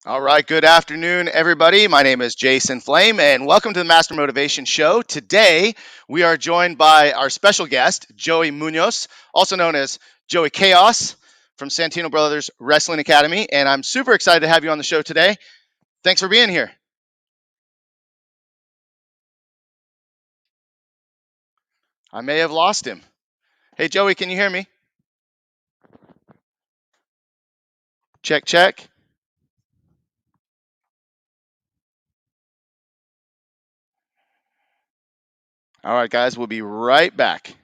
All right, good afternoon, everybody. My name is Jason Flame, and welcome to the Master Motivation Show. Today, we are joined by our special guest, Joey Munoz, also known as Joey Kaos from Santino Brothers Wrestling Academy. And I'm super excited to have you on the show today. Thanks for being here. I may have lost him. Hey, Joey, can you hear me? Check, check. All right, guys, we'll be right back.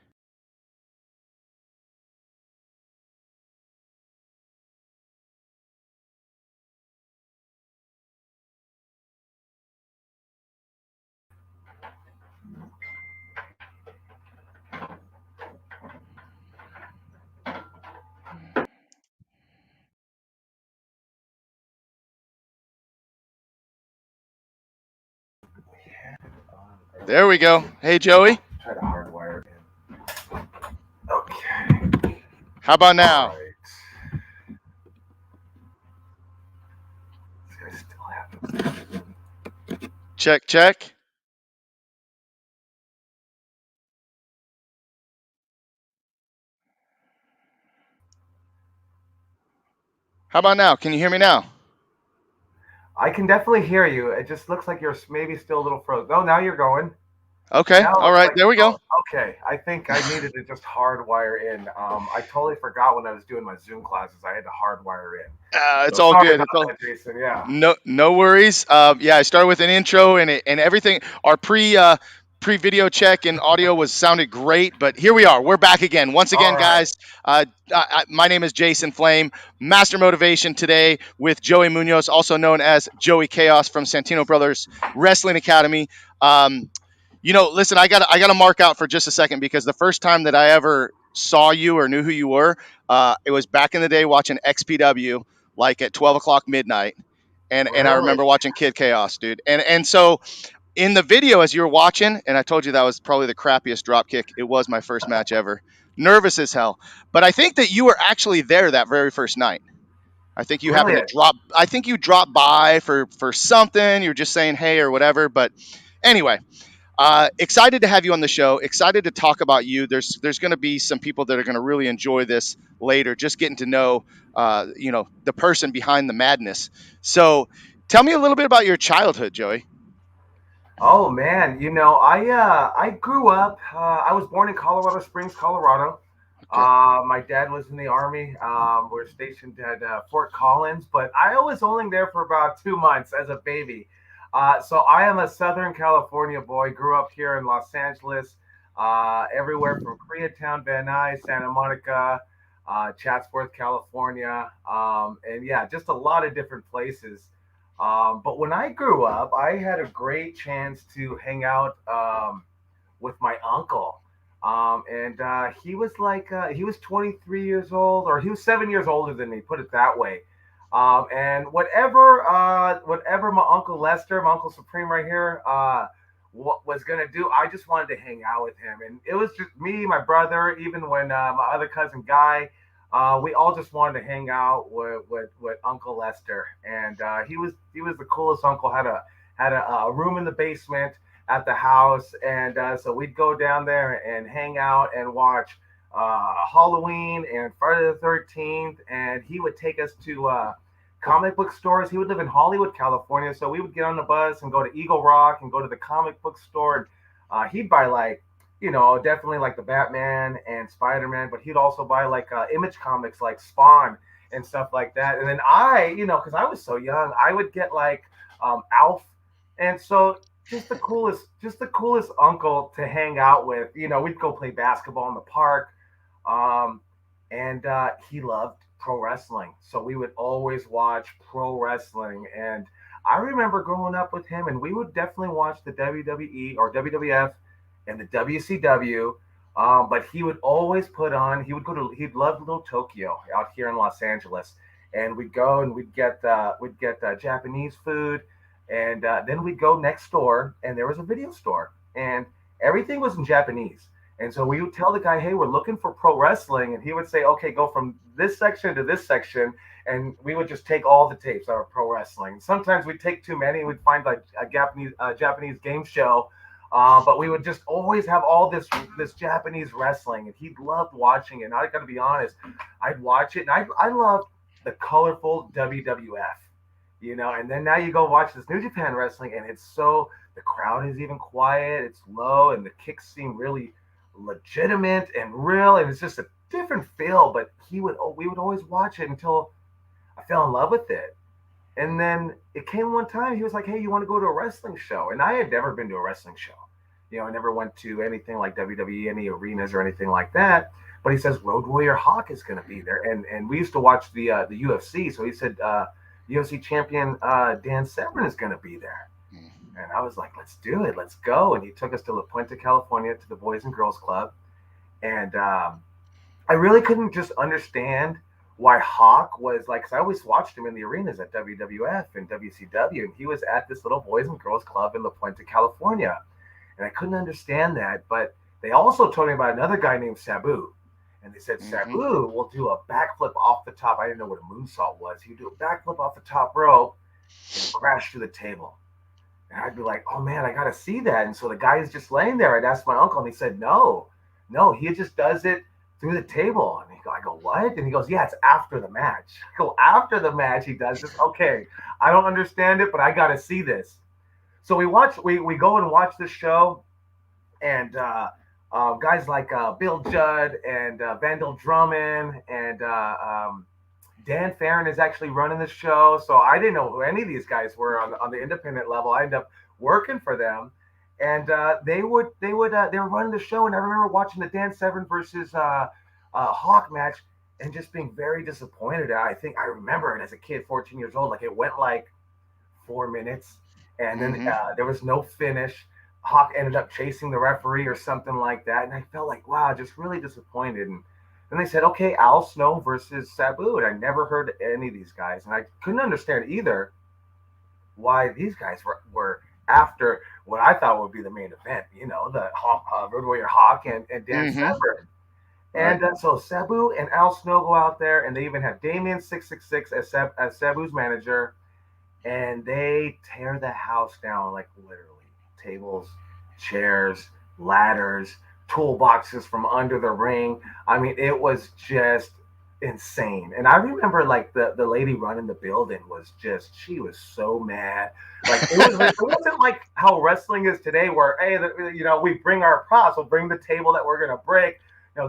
There we go. Hey, Joey. Try to hardwire it in. Okay. How about All now? right. This guy still happens. Check, check. How about now? Can you hear me now? I can definitely hear you. It just looks like you're maybe still a little frozen. Oh, now you're going. Okay. Now it All looks right. like There we go. okay. I think I needed to just hardwire in. I totally forgot when I was doing my Zoom classes. I had to hardwire in. It's So all sorry good. about It's all that, Jason. Yeah. no worries. Yeah, I started with an intro and everything. Our pre video check and audio was sounded great, but here we are. We're back again. Once All again, right. guys. My name is Jason Flame. Master Motivation today with Joey Munoz, also known as Joey Chaos from Santino Brothers Wrestling Academy. Um, listen, I got to mark out for just a second because the first time that I ever saw you or knew who you were, it was back in the day watching XPW, like at 12 o'clock midnight, and I Really? remember watching Kid Chaos, dude. And so in the video as you were watching, and I told you that was probably the crappiest drop kick. It was my first match ever. Nervous as hell, but I think that you were actually there that very first night. I think you happened Really? to drop. I think you dropped by for something. You were just saying hey or whatever. But anyway, excited to have you on the show. Excited to talk about you. There's going to be some people that are going to really enjoy this later. Just getting to know, the person behind the madness. So, tell me a little bit about your childhood, Joey. Oh man, I grew up. I was born in Colorado Springs, Colorado. Okay. My dad was in the army. We're stationed at Fort Collins, but I was only there for about 2 months as a baby. So I am a Southern California boy. Grew up here in Los Angeles, everywhere from Koreatown, Van Nuys, Santa Monica, Chatsworth, California, and yeah, just a lot of different places. But when I grew up, I had a great chance to hang out with my uncle. And he was he was 23 years old, or he was 7 years older than me, put it that way. And whatever my uncle Lester, my uncle Supreme right here, what was gonna do, I just wanted to hang out with him, and it was just me, my brother, even when my other cousin Guy, we all just wanted to hang out with Uncle Lester, and he was the coolest uncle. Had a room in the basement at the house, and so we'd go down there and hang out and watch Halloween and Friday the 13th, and he would take us to comic book stores. He would live in Hollywood, California, so we would get on the bus and go to Eagle Rock and go to the comic book store. And he'd buy definitely like the Batman and Spider Man, but he'd also buy like Image comics like Spawn and stuff like that. And then because I was so young, I would get like Alf, and so just the coolest uncle to hang out with. We'd go play basketball in the park, um, and he loved pro wrestling, so we would always watch pro wrestling. And I remember growing up with him, and we would definitely watch the WWE or WWF and the WCW. But he would always put on. He'd love Little Tokyo out here in Los Angeles, and we'd go and we'd get Japanese food, and then we'd go next door, and there was a video store, and everything was in Japanese. And so we would tell the guy, hey, we're looking for pro wrestling. And he would say, okay, go from this section to this section. And we would just take all the tapes that were pro wrestling. Sometimes we'd take too many. We'd find like a Japanese game show. But we would just always have all this Japanese wrestling. And he loved watching it. And I got to be honest, I'd watch it. And I loved the colorful WWF. And then now you go watch this New Japan wrestling, and the crowd is even quiet, it's low, and the kicks seem really legitimate and real, and it's just a different feel. But we would always watch it until I fell in love with it. And then it came one time, he was like, hey, you want to go to a wrestling show? And I had never been to a wrestling show. I never went to anything like WWE, any arenas or anything like that. But he says Road Warrior Hawk is going to be there, and we used to watch the UFC. So he said UFC champion Dan Severn is going to be there. And I was like, let's do it. Let's go. And he took us to La Puente, California, to the Boys and Girls Club. And I really couldn't just understand why Hawk was like, because I always watched him in the arenas at WWF and WCW. And he was at this little Boys and Girls Club in La Puente, California. And I couldn't understand that. But they also told me about another guy named Sabu. And they said, Sabu will do a backflip off the top. I didn't know what a moonsault was. He'd do a backflip off the top rope and crash through the table. And I'd be like, oh, man, I got to see that. And so the guy is just laying there. I'd ask my uncle, and he said, no, he just does it through the table. And I go, what? And he goes, yeah, it's after the match. I go, after the match, he does this. Okay, I don't understand it, but I got to see this. So we go and watch this show, and guys like Bill Judd and Vandal Drummond and Dan Farron is actually running the show. So I didn't know who any of these guys were on the independent level. I ended up working for them, and they were running the show. And I remember watching the Dan Severn versus Hawk match and just being very disappointed. I think I remember it as a kid, 14 years old. Like it went like 4 minutes, and then there was no finish. Hawk ended up chasing the referee or something like that. And I felt like, wow, just really disappointed. And then they said, okay, Al Snow versus Sabu. And I never heard any of these guys. And I couldn't understand either why these guys were after what I thought would be the main event, the Road Warrior Hawk and Dan Severn. And so Sabu and Al Snow go out there, and they even have Damien 666 as Sabu's manager. And they tear the house down, like literally. Tables, chairs, ladders, toolboxes from under the ring. I mean, it was just insane. And I remember like the lady running the building she was so mad. Like it wasn't like how wrestling is today, where hey, we bring our props, we'll bring the table that we're gonna break.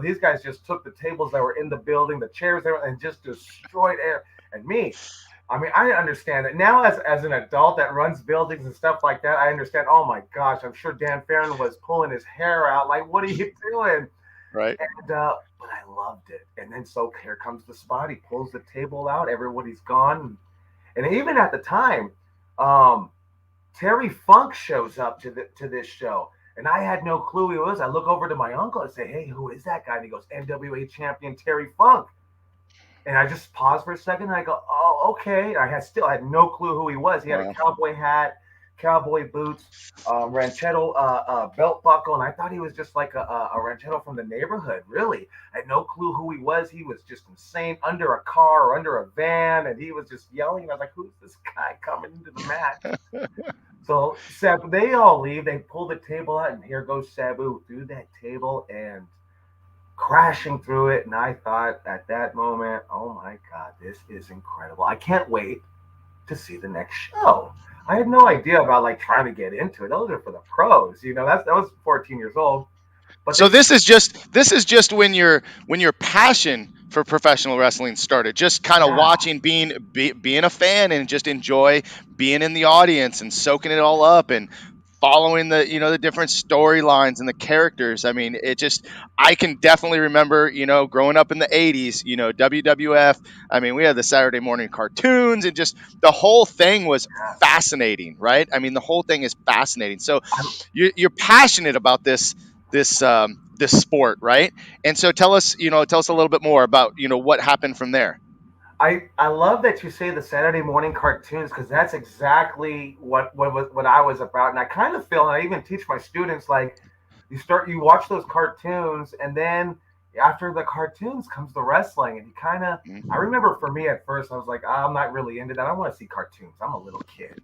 These guys just took the tables that were in the building, the chairs there, and just destroyed it. And me, I mean, I understand that now as an adult that runs buildings and stuff like that. I understand. Oh my gosh, I'm sure Dan Farron was pulling his hair out. Like, what are you doing? Right. And but I loved it. And then so here comes the spot. He pulls the table out. Everybody's gone. And even at the time, Terry Funk shows up to this show, and I had no clue who he was. I look over to my uncle and say, "Hey, who is that guy?" And he goes, "NWA champion Terry Funk." And I just paused for a second, and I go, "Oh, okay." I had no clue who he was. He had a cowboy hat, cowboy boots, ranchero belt buckle, and I thought he was just like a ranchero from the neighborhood. Really, I had no clue who he was. He was just insane under a car or under a van, and he was just yelling. I was like, "Who's this guy coming into the match?" So they all leave. They pull the table out, and here goes Sabu through that table and crashing through it. And I thought at that moment, oh my God, this is incredible. I can't wait to see the next show. I had no idea about like trying to get into it. Those are for the pros. That was 14 years old. But so this is just when your passion for professional wrestling started, just kind of watching, being a fan, and just enjoy being in the audience and soaking it all up and following the different storylines and the characters. I mean, I can definitely remember, growing up in the 80s, WWF. I mean, we had the Saturday morning cartoons, and just the whole thing was fascinating, right? I mean, the whole thing is fascinating. So you're passionate about this sport, right? And so tell us a little bit more about, what happened from there. I love that you say the Saturday morning cartoons, because that's exactly what I was about. And I kind of feel, and I even teach my students, like, you watch those cartoons, and then after the cartoons comes the wrestling, and you kind of. I Mhm. remember for me at first, I was like, I'm not really into that. I want to see cartoons. I'm a little kid.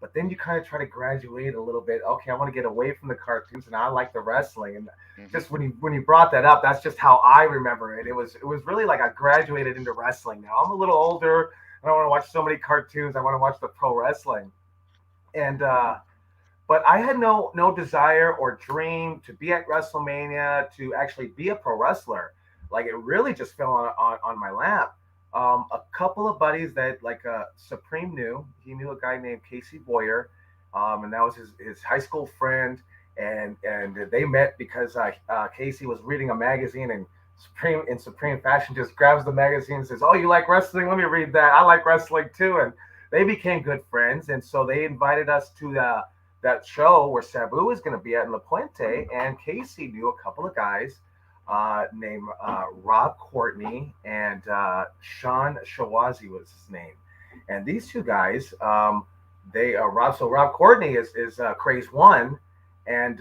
But then you kind of try to graduate a little bit. Okay, I want to get away from the cartoons, and I like the wrestling. And Mhm. just when you brought that up, that's just how I remember it. It was really like I graduated into wrestling. Now I'm a little older. I don't want to watch so many cartoons. I want to watch the pro wrestling. And but I had no desire or dream to be at WrestleMania to actually be a pro wrestler. Like it really just fell on my lap. A couple of buddies that like Supreme knew. He knew a guy named Casey Boyer, and that was his high school friend. And they met because Casey was reading a magazine, and Supreme fashion just grabs the magazine and says, "Oh, you like wrestling? Let me read that. I like wrestling too." And they became good friends, and so they invited us to that show where Sabu was going to be at in La Puente, and Casey knew a couple of guys named Rob Courtney and Sean Shawazi was his name, and these two guys, they Rob Courtney is Craze One, and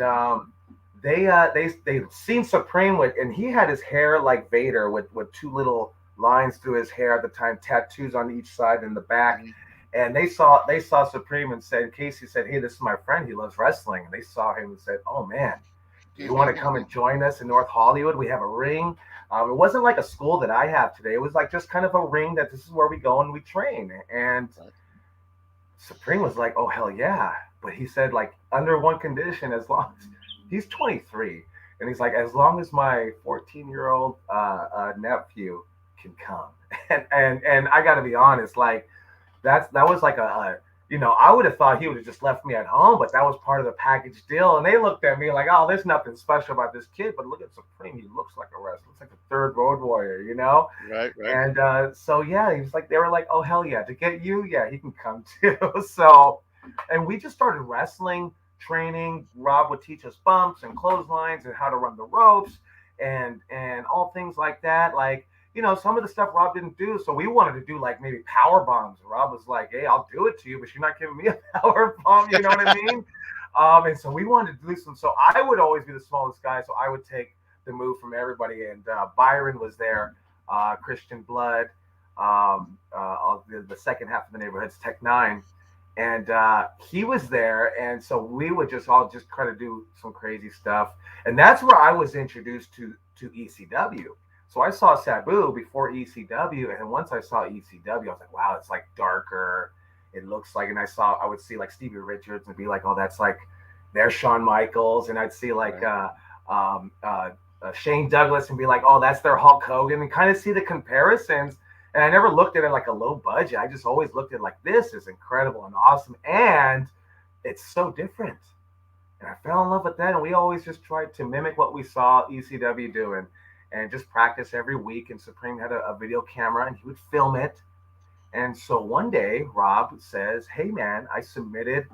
they seen Supreme with, and he had his hair like Vader with two little lines through his hair at the time, tattoos on each side and the back, Mhm. and they saw Supreme and said, Casey said, "Hey, this is my friend. He loves wrestling." And they saw him and said, "Oh man, do you want to come and join us in North Hollywood? We have a ring." It wasn't like a school that I have today. It was like just kind of a ring that this is where we go and we train. And Right. Supreme was like, "Oh hell yeah!" But he said like under one condition, as long as he's 23, and he's like, as long as my 14-year-old nephew can come. And I got to be honest, like that was like I would have thought he would have just left me at home, but that was part of the package deal. And they looked at me like, "Oh, there's nothing special about this kid, but look at Supreme. He looks like a wrestler. Looks like a third road warrior." Right. Right. And so yeah, he was like, they were like, "Oh hell yeah, to get you, yeah, he can come too." So, and we just started wrestling training. Rob would teach us bumps and clotheslines and how to run the ropes and all things like that. Like some of the stuff Rob didn't do. So we wanted to do like maybe power bombs. Rob was like, "Hey, I'll do it to you, but you're not giving me a power bomb." You know what I mean? And so we wanted to do some. So I would always be the smallest guy. So I would take the move from everybody. And Byron was there, Christian Blood, the second half of the neighborhood's Tech Nine. And he was there. And so we would just all just try to do some crazy stuff. And that's where I was introduced to ECW. So I saw Sabu before ECW, and once I saw ECW, I was like, "Wow, it's like darker. It looks like." And I would see like Stevie Richards and be like, "Oh, that's like there's Shawn Michaels," and I'd see like Right. um, Shane Douglas and be like, "Oh, that's their Hulk Hogan," and kind of see the comparisons. And I never looked at it like a low budget. I just always looked at it like this is incredible and awesome, and it's so different. And I fell in love with that. And we always just tried to mimic what we saw ECW doing and just practice every week. And Supreme had a video camera and he would film it. And so one day, Rob says, "Hey, man, I submitted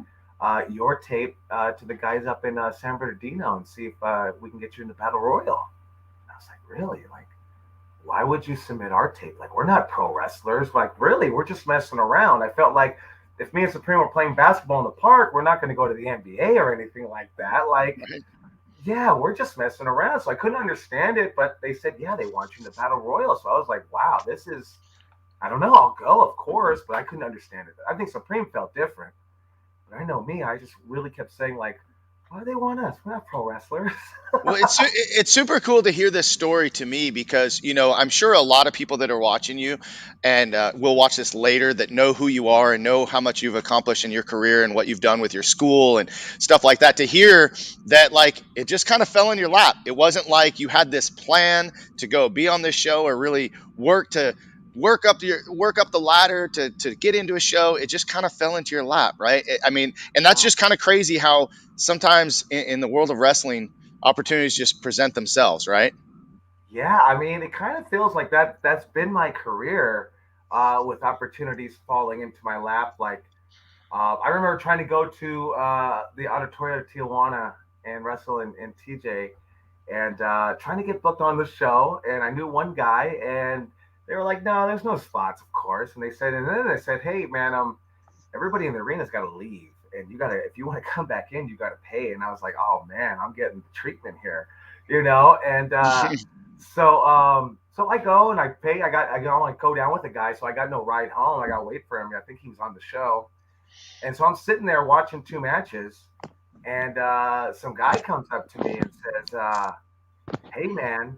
your tape to the guys up in San Bernardino and see if we can get you in the Battle Royal." And I was like, "Really? Like, why would you submit our tape? Like, we're not pro wrestlers. Like, really, we're just messing around." I felt like if me and Supreme were playing basketball in the park, we're not going to go to the NBA or anything like that. Like, Right. yeah, we're just messing around. So I couldn't understand it, but they said, "Yeah, they want you in the Battle Royal." So I was like, "Wow, this is, I don't know, I'll go, of course," but I couldn't understand it. I think Supreme felt different. But I know me, I just really kept saying, like, "Why do they want us? We're not pro wrestlers." Well, it's super cool to hear this story to me because I'm sure a lot of people that are watching you and will watch this later that know who you are and know how much you've accomplished in your career and what you've done with your school and stuff like that. To hear that, like, it just kind of fell in your lap. It wasn't like you had this plan to go be on this show or really work up the ladder to get into a show. It just kind of fell into your lap, right? I mean, and that's Mm. just kind of crazy how sometimes in the world of wrestling opportunities just present themselves, right? Yeah, I mean, it kind of feels like that's been my career with opportunities falling into my lap. Like, I remember trying to go to the Auditorio de Tijuana and wrestle in TJ and trying to get booked on the show. And I knew one guy, and they were like, "No, there's no spots, of course." And they said, and then they said, "Hey, man, everybody in the arena's got to leave." and you gotta, if you want to come back in, you gotta pay. And I was like, oh man, I'm getting the treatment here, you know. And so I go and I pay. I go and go down with the guy, so I got no ride home. I gotta wait for him. I think he was on the show, and so I'm sitting there watching two matches, and some guy comes up to me and says, "Hey man,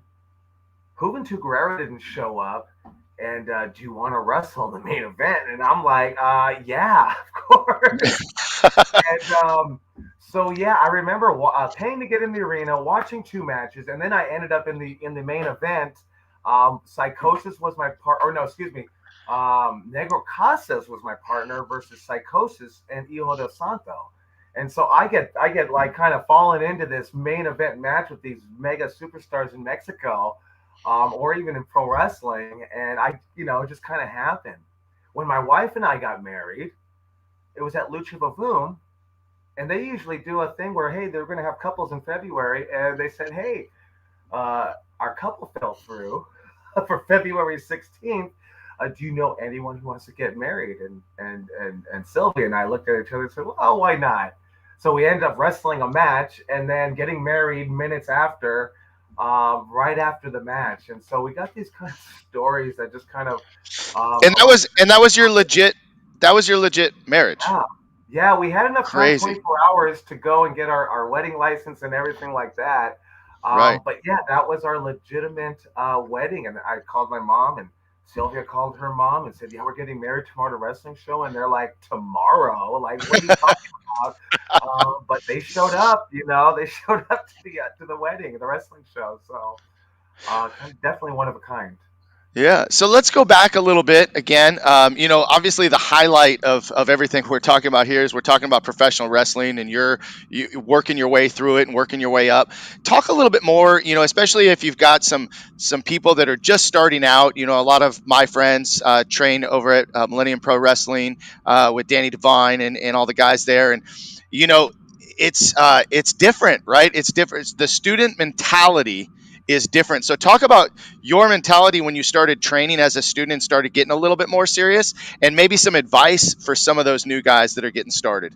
Juventud Guerrero didn't show up, and do you want to wrestle in the main event?" And I'm like, "Yeah, of course." And so yeah, I remember paying to get in the arena, watching two matches, and then I ended up in the main event. Psychosis was my part, or no, excuse me, Negro Casas was my partner versus Psychosis and Hijo del Santo. And so I get like kind of fallen into this main event match with these mega superstars in Mexico, or even in pro wrestling, and it just kind of happened. When my wife and I got married, it was at Lucha Vavoom, and they usually do a thing where, hey, they're going to have couples in February, and they said, hey, our couple fell through for February 16th. Do you know anyone who wants to get married? And Sylvia and I looked at each other and said, well, why not? So we ended up wrestling a match and then getting married minutes after, right after the match. And so we got these kind of stories that just kind of, And that was your legit marriage. yeah. Yeah, we had enough time, Crazy. 24 hours, to go and get our wedding license and everything like that. Right. But yeah, that was our legitimate wedding. And I called my mom, and Sylvia called her mom and said, yeah, we're getting married tomorrow at a wrestling show. And they're like, tomorrow? Like, what are you talking about? But they showed up, they showed up to the wedding, the wrestling show. So definitely one of a kind. Yeah. So let's go back a little bit again. Obviously the highlight of everything we're talking about here is we're talking about professional wrestling, and you working your way through it and working your way up. Talk a little bit more, especially if you've got some people that are just starting out. A lot of my friends train over at Millennium Pro Wrestling with Danny Devine and all the guys there, and you know, it's different, right? It's different. The student mentality is different. So talk about your mentality when you started training as a student and started getting a little bit more serious, and maybe some advice for some of those new guys that are getting started.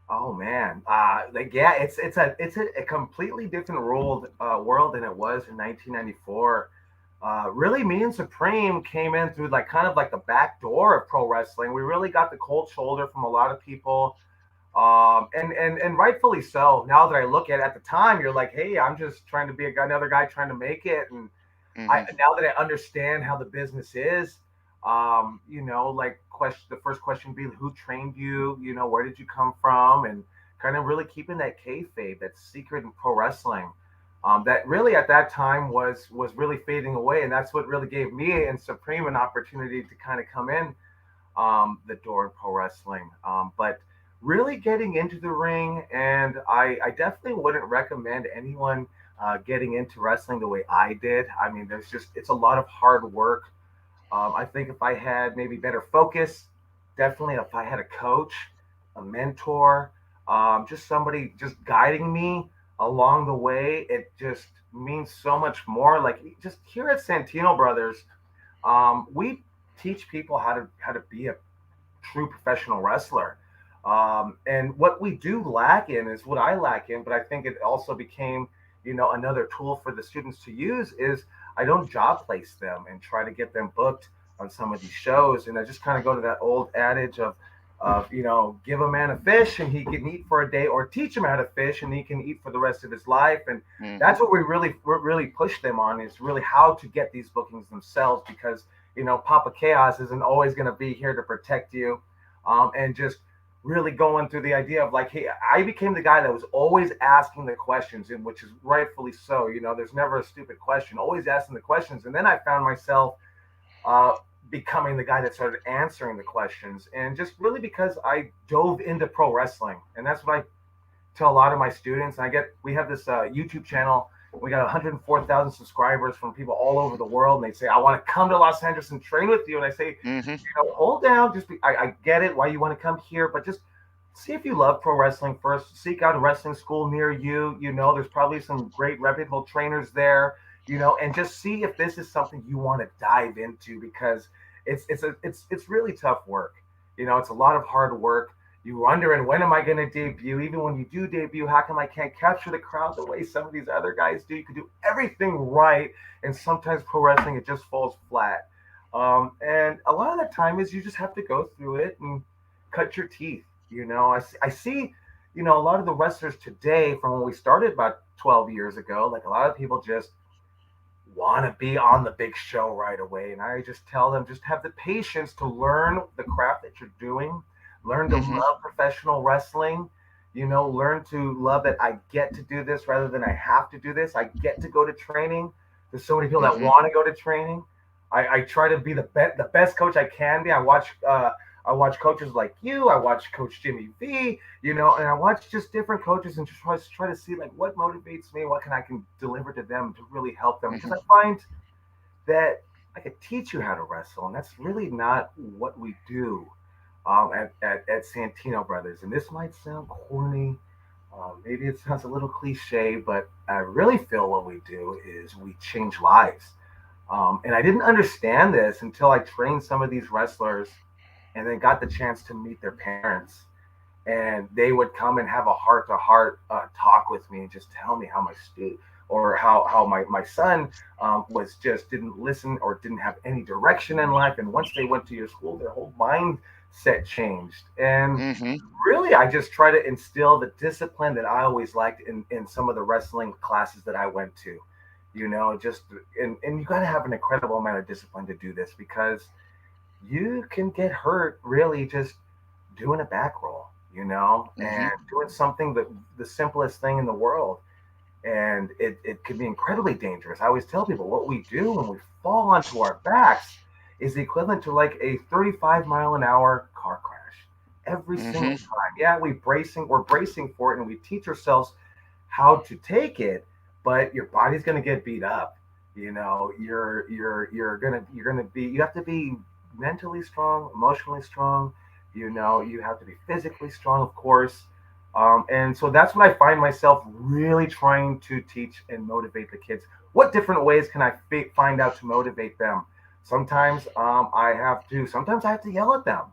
Oh man, like yeah, it's a completely different world than it was in 1994. Really, me and Supreme came in through like kind of like the back door of pro wrestling. We really got the cold shoulder from a lot of people, and rightfully so. Now that I look at the time, you're like, hey, I'm just trying to be another guy trying to make it, and Hmm. now that I understand how the business is, like the first question would be, who trained you? Where did you come from? And kind of really keeping that kayfabe, that secret in pro wrestling, that really at that time was really fading away, and that's what really gave me and Supreme an opportunity to kind of come in, the door in pro wrestling. But really getting into the ring, and I definitely wouldn't recommend anyone getting into wrestling the way I did. I mean, it's a lot of hard work. I think if I had maybe better focus, definitely if I had a coach, a mentor, just somebody just guiding me along the way, it just means so much more. Like just here at Santino Brothers, we teach people how to be a true professional wrestler. And what we do lack in is what I lack in, but I think it also became, another tool for the students to use is I don't job place them and try to get them booked on some of these shows. And I just kind of go to that old adage of give a man a fish and he can eat for a day, or teach him how to fish and he can eat for the rest of his life. And Hmm. that's what we really push them on, is really how to get these bookings themselves, because Papa Chaos isn't always going to be here to protect you, and just really going through the idea of like, hey, I became the guy that was always asking the questions, and which is rightfully so. There's never a stupid question, always asking the questions. And then I found myself uh, becoming the guy that started answering the questions, and just really because I dove into pro wrestling. And that's what I tell a lot of my students. We have this YouTube channel. We got 104,000 subscribers from people all over the world, and they say, I want to come to Los Angeles and train with you. And I say, Hmm. hold down. I get it why you want to come here, but just see if you love pro wrestling first. Seek out a wrestling school near you. There's probably some great reputable trainers there. And just see if this is something you want to dive into, because it's really tough work. It's a lot of hard work. you wondering, when am I going to debut? Even when you do debut, how come I can't capture the crowd the way some of these other guys do? You can do everything right, and sometimes pro wrestling, it just falls flat. And a lot of the time is you just have to go through it and cut your teeth. I see, a lot of the wrestlers today from when we started about 12 years ago, like a lot of people just want to be on the big show right away. And I just tell them, just have the patience to learn the craft that you're doing, learn to Hmm. love professional wrestling, learn to love that I get to do this rather than I have to do this. I get to go to training. There's so many people that Hmm. want to go to training. I try to be the best coach I can be. I watch coaches like you. I watch Coach Jimmy V. And I watch just different coaches and just try to see like what motivates me, what can deliver to them to really help them. Because Hmm. I find that I could teach you how to wrestle, and that's really not what we do at Santino Brothers. And this might sound corny, maybe it sounds a little cliche, but I really feel what we do is we change lives. And I didn't understand this until I trained some of these wrestlers and then got the chance to meet their parents. And they would come and have a heart to heart talk with me and just tell me how my student or how my son was just didn't listen or didn't have any direction in life. And once they went to your school, their whole mindset changed. And Hmm. really, I just try to instill the discipline that I always liked in some of the wrestling classes that I went to. Just and you got to have an incredible amount of discipline to do this because you can get hurt really just doing a back roll, and Hmm. doing something that the simplest thing in the world. And it can be incredibly dangerous. I always tell people what we do when we fall onto our backs is the equivalent to like a 35-mile-an-hour car crash every single Hmm. time. Yeah, we're bracing for it and we teach ourselves how to take it, but your body's gonna get beat up. You have to be mentally strong, emotionally strong. You have to be physically strong, of course. And so that's what I find myself really trying to teach and motivate the kids. What different ways can I find out to motivate them? Sometimes I have to yell at them,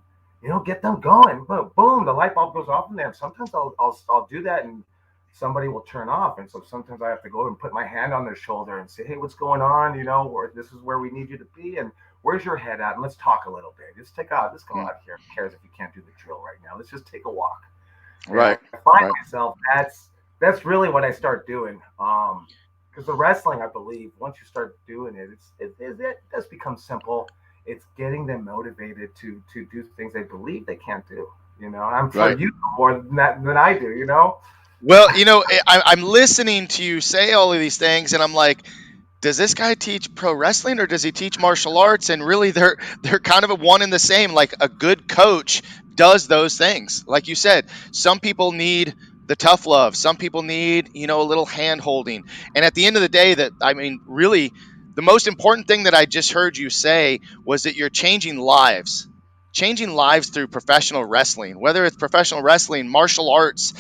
get them going. Boom, boom, the light bulb goes off in them. Sometimes I'll do that and somebody will turn off. And so sometimes I have to go and put my hand on their shoulder and say, hey, what's going on? This is where we need you to be. And where's your head at? And let's talk a little bit. Let's go out here. Who cares if you can't do the drill right now? Let's just take a walk. And I Right. find Right. myself that's really what I start doing. Because the wrestling, I believe, once you start doing it, it does become simple. It's getting them motivated to do things they believe they can't do. I'm sure Right. you know more than that than I do. Well, I'm listening to you say all of these things, and I'm like, does this guy teach pro wrestling or does he teach martial arts? And really, they're kind of a one and the same. Like a good coach does those things. Like you said, some people need the tough love. Some people need a little hand holding. And at the end of the day, that I mean, really, the most important thing that I just heard you say was that you're changing lives. Changing lives through professional wrestling, whether it's professional wrestling, martial arts,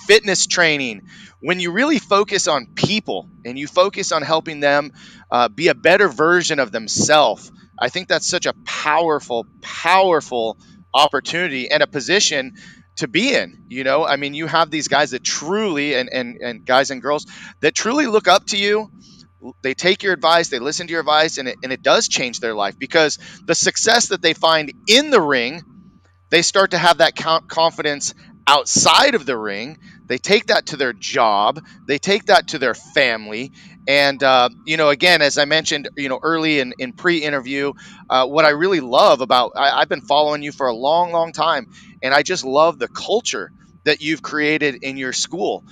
fitness training, when you really focus on people and you focus on helping them be a better version of themselves, I think that's such a powerful, powerful opportunity and a position to be in. I mean, you have these guys that truly, and guys and girls that truly look up to you. They take your advice, they listen to your advice, and it does change their life because the success that they find in the ring, they start to have that confidence outside of the ring. They take that to their job. They take that to their family. And, again, as I mentioned, early in pre-interview, what I really love about, I've been following you for a long, long time, and I just love the culture that you've created in your school.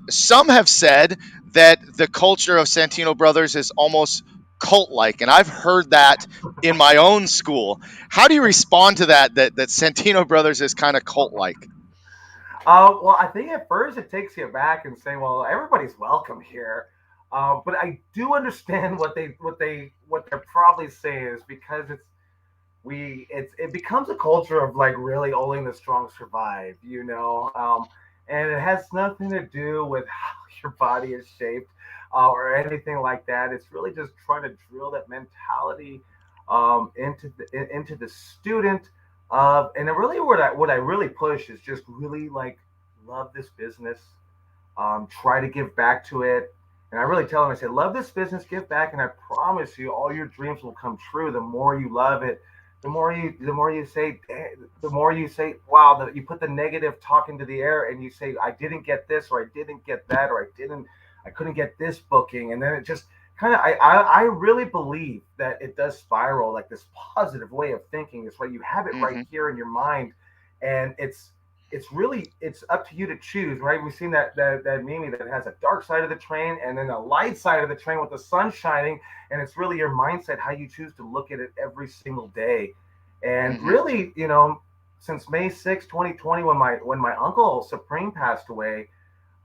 Some have said that the culture of Santino Brothers is almost cult-like, and I've heard that in my own school. How do you respond to that Santino Brothers is kind of cult like? Well, I think at first it takes you back and say, well, everybody's welcome here. But I do understand what they're probably saying is because it becomes a culture of like really only the strong survive. And it has nothing to do with how your body is shaped or anything like that. It's really just trying to drill that mentality into the student. And it really what I really push is just really like love this business, try to give back to it. And I really tell them, I say, love this business, give back, and I promise you, all your dreams will come true. The more you love it, the more you say, wow, you put the negative talk into the air, and you say, I didn't get this, or I didn't get that, or I couldn't get this booking, and then it just kind of, I really believe that it does spiral like this positive way of thinking. It's right, you have it right Hmm. here in your mind, and it's up to you to choose, right? We've seen that meme that has a dark side of the train and then a light side of the train with the sun shining, and it's really your mindset, how you choose to look at it every single day. And Hmm. really, since May 6th, 2020, when my uncle Supreme passed away,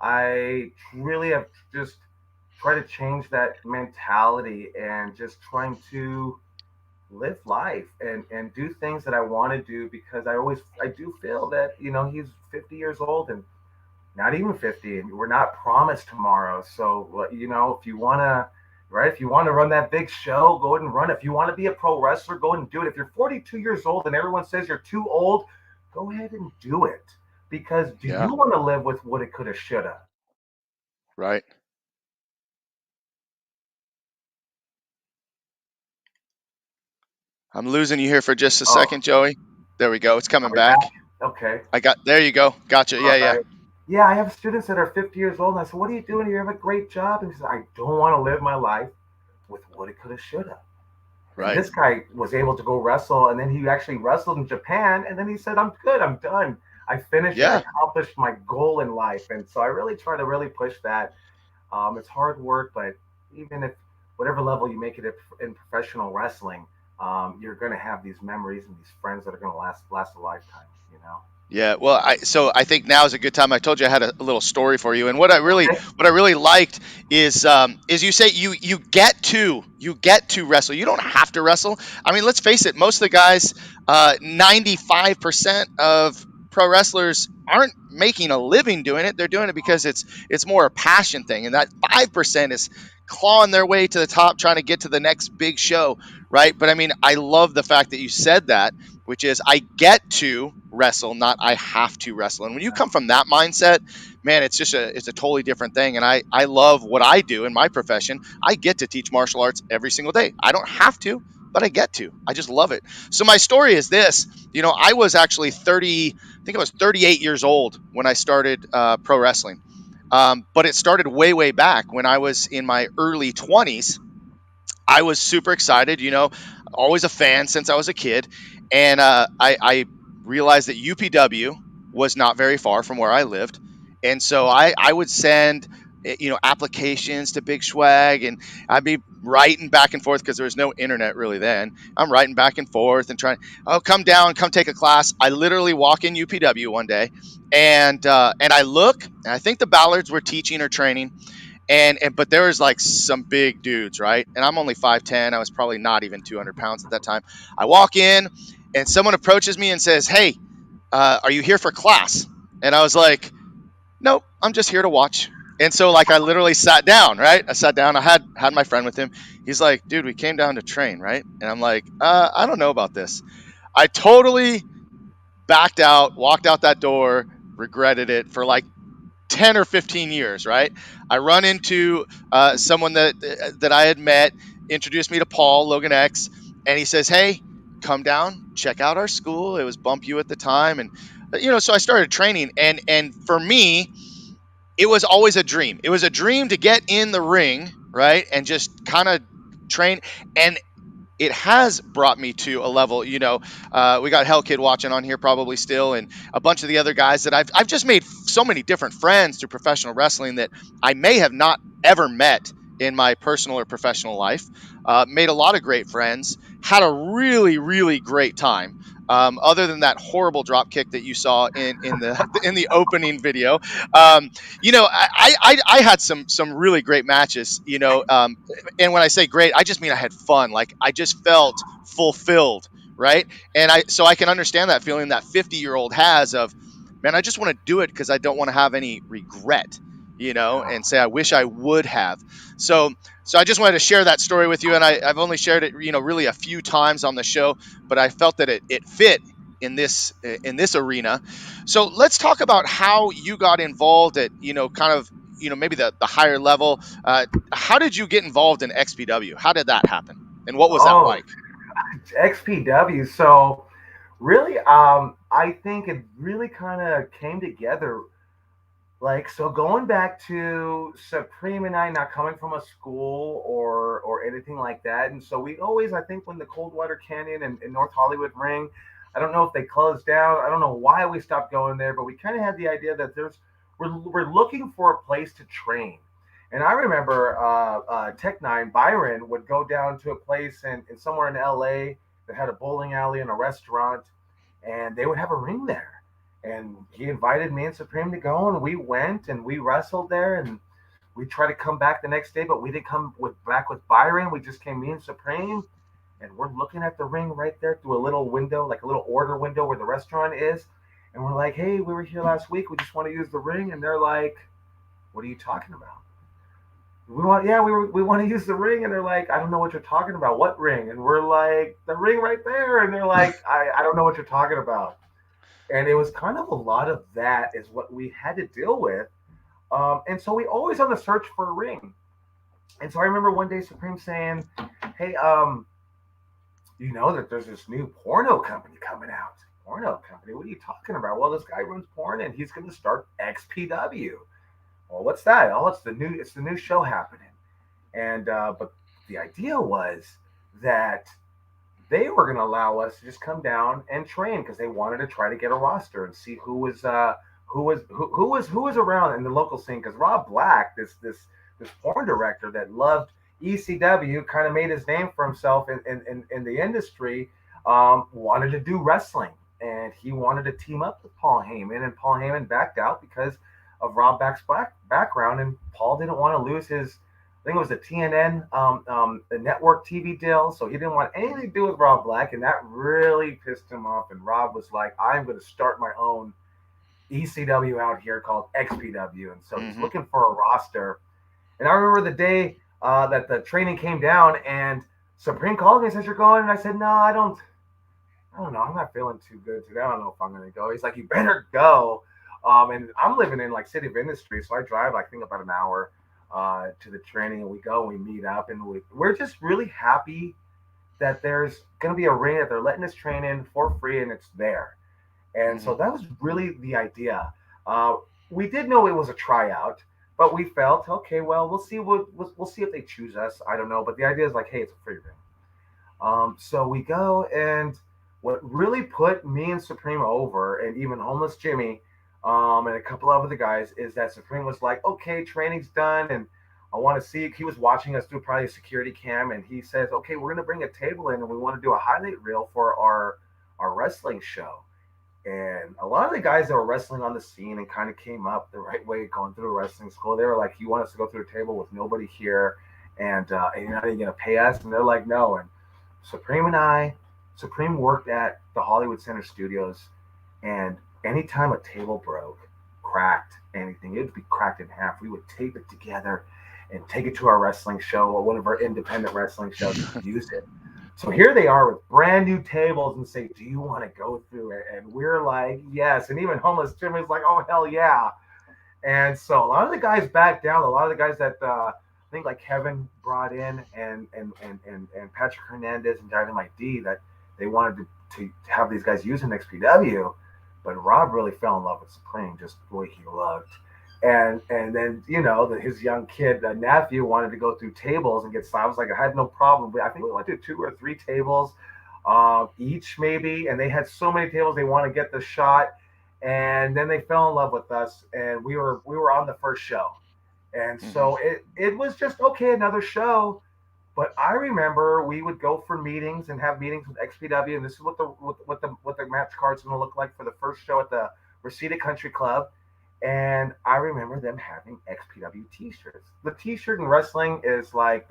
I really have just tried to change that mentality and just trying to live life and do things that I want to do, because I do feel that he's 50 years old and not even 50, and we're not promised tomorrow. So if you want to, right, if you want to run that big show, go ahead and run. If you want to be a pro wrestler, go ahead and do it. If you're 42 years old and everyone says you're too old, go ahead and do it, because do Yeah. you want to live with what it could have, shoulda? Right. I'm losing you here for just a Oh, second, Joey. There we go. It's are coming we back? back. Okay. There you go. Gotcha. All Yeah. Yeah. right. Yeah, I have students that are 50 years old, and I said, "What are you doing? You have a great job." And he said, "I don't want to live my life with what it could have, shoulda." And Right. this guy was able to go wrestle, and then he actually wrestled in Japan, and then he said, "I'm good. I'm done. I finished it. I Yeah. accomplished my goal in life." And so I really try to really push that. It's hard work, but even if whatever level you make it in professional wrestling, you're going to have these memories and these friends that are going to last a lifetime. You know. Yeah, well, I think now is a good time. I told you I had a little story for you, and Okay. what I really liked is you say you get to wrestle. You don't have to wrestle. I mean, let's face it. Most of the guys, 95% of pro wrestlers aren't making a living doing it. They're doing it because it's more a passion thing, and that 5% is clawing their way to the top, trying to get to the next big show, right? But I mean, I love the fact that you said that, which is I get to wrestle, not I have to wrestle. And when you come from that mindset, man, it's a totally different thing. And I love what I do in my profession. I get to teach martial arts every single day. I don't have to, but I get to. I just love it. So my story is this. I was actually 30. I think I was 38 years old when I started pro wrestling. But it started way back when I was in my early 20s. I was super excited, always a fan since I was a kid. And I realized that UPW was not very far from where I lived. And so I would send, applications to Big Swag, and I'd be writing back and forth because there was no internet really then. I'm writing back and forth and trying, oh, come down, come take a class. I literally walk in UPW one day, and I look, and I think the Ballards were teaching or training, and but there was like some big dudes, right? And I'm only 5'10". I was probably not even 200 pounds at that time. I walk in, and someone approaches me and says, "Hey, are you here for class?" And I was like, "Nope, I'm just here to watch." And so like I literally sat down, right? I sat down. I had my friend with him. He's like, "Dude, we came down to train, right?" And I'm like, I don't know about this." I totally backed out, walked out that door, regretted it for like 10 or 15 years, right? I run into someone that I had met, introduced me to Paul Logan X, and he says, "Hey, come down, check out our school." It was Bump U at the time, and so I started training, and for me, it was always a dream. It was a dream to get in the ring, right, and just kind of train. And it has brought me to a level, we got Hell Kid watching on here probably still, and a bunch of the other guys that I've just made so many different friends through professional wrestling that I may have not ever met in my personal or professional life. Made a lot of great friends, had a really great time. Other than that horrible drop kick that you saw in the in the opening video, um, I had some really great matches. And when I say great, I just mean I had fun. Like I just felt fulfilled, right? And I can understand that feeling that 50-year-old has of, man, I just want to do it because I don't want to have any regret, and say I wish I would have. So so I just wanted to share that story with you, and I've only shared it, really a few times on the show, but I felt that it fit in this arena. So let's talk about how you got involved at kind of maybe the higher level. How did you get involved in XPW? How did that happen, and what was that Oh, like? XPW. So really, I think it really kind of came together. Like, so going back to Supreme and I not coming from a school or anything like that. And so we always, I think when the Coldwater Canyon and North Hollywood ring, I don't know if they closed down. I don't know why we stopped going there, but we kind of had the idea that we're looking for a place to train. And I remember Tech Nine Byron would go down to a place in somewhere in LA that had a bowling alley and a restaurant, and they would have a ring there. And he invited me and Supreme to go, and we went and we wrestled there, and we tried to come back the next day, but we didn't come back with Byron. We just came me and Supreme, and we're looking at the ring right there through a little window, like a little order window where the restaurant is. And we're like, hey, we were here last week. We just want to use the ring. And they're like, what are you talking about? We want to use the ring. And they're like, I don't know what you're talking about. What ring? And we're like, the ring right there. And they're like, I don't know what you're talking about. And it was kind of a lot of that is what we had to deal with. And so we always on the search for a ring. And so I remember one day Supreme saying, hey, you know that there's this new porno company coming out. Porno company? What are you talking about? Well, this guy runs porn and he's going to start XPW. Well, what's that? Oh, it's the new show happening. And but the idea was that they were going to allow us to just come down and train because they wanted to try to get a roster and see who was around in the local scene. Because Rob Black, this porn director that loved ECW, kind of made his name for himself in the industry, wanted to do wrestling. And he wanted to team up with Paul Heyman, and Paul Heyman backed out because of Rob Black's background, and Paul didn't want to lose his, I think it was the TNN, the network TV deal, so he didn't want anything to do with Rob Black, and that really pissed him off. And Rob was like, "I'm going to start my own ECW out here called XPW," and so he's Hmm. looking for a roster. And I remember the day that the training came down, and Supreme called me and says, "You're going?" And I said, "No, I don't know. I'm not feeling too good today. I don't know if I'm going to go." He's like, "You better go." And I'm living in like City of Industry, so I drive, I think, about an hour to the training, and we go and we meet up, and we're just really happy that there's going to be a ring that they're letting us train in for free, and it's there. And Hmm. so that was really the idea. Uh, we did know it was a tryout, but we felt okay. Well, we'll see if they choose us. I don't know, but the idea is like, hey, it's a free ring. So we go, and what really put me and Supreme over, and even Homeless Jimmy, and a couple of other guys, is that Supreme was like, okay, training's done, and I want to see. He was watching us through probably a security cam, and he says, okay, we're gonna bring a table in, and we want to do a highlight reel for our wrestling show. And a lot of the guys that were wrestling on the scene and kind of came up the right way going through a wrestling school, they were like, you want us to go through a table with nobody here, and you're not even going to pay us? And they're like, no. And Supreme and I, Supreme worked at the Hollywood Center Studios, and anytime a table broke, cracked, anything, it would be cracked in half. We would tape it together and take it to our wrestling show or one of our independent wrestling shows and use it. So here they are with brand new tables and say, do you want to go through it? And we're like, yes. And even Homeless Jim is like, oh, hell yeah. And so a lot of the guys backed down. A lot of the guys that I think like Kevin brought in and Patrick Hernandez and Dynamite D, that they wanted to have these guys using XPW. But Rob really fell in love with Supreme, just the way he loved. And then his young kid nephew wanted to go through tables and get slapped. I was like, I had no problem. I think we went through 2 or 3 tables each maybe, and they had so many tables they want to get the shot. And then they fell in love with us, and we were on the first show. And Hmm. so it was just okay, another show. But I remember we would go for meetings and have meetings with XPW, and this is what the match card's going to look like for the first show at the Reseda Country Club. And I remember them having XPW T-shirts. The T-shirt in wrestling is like,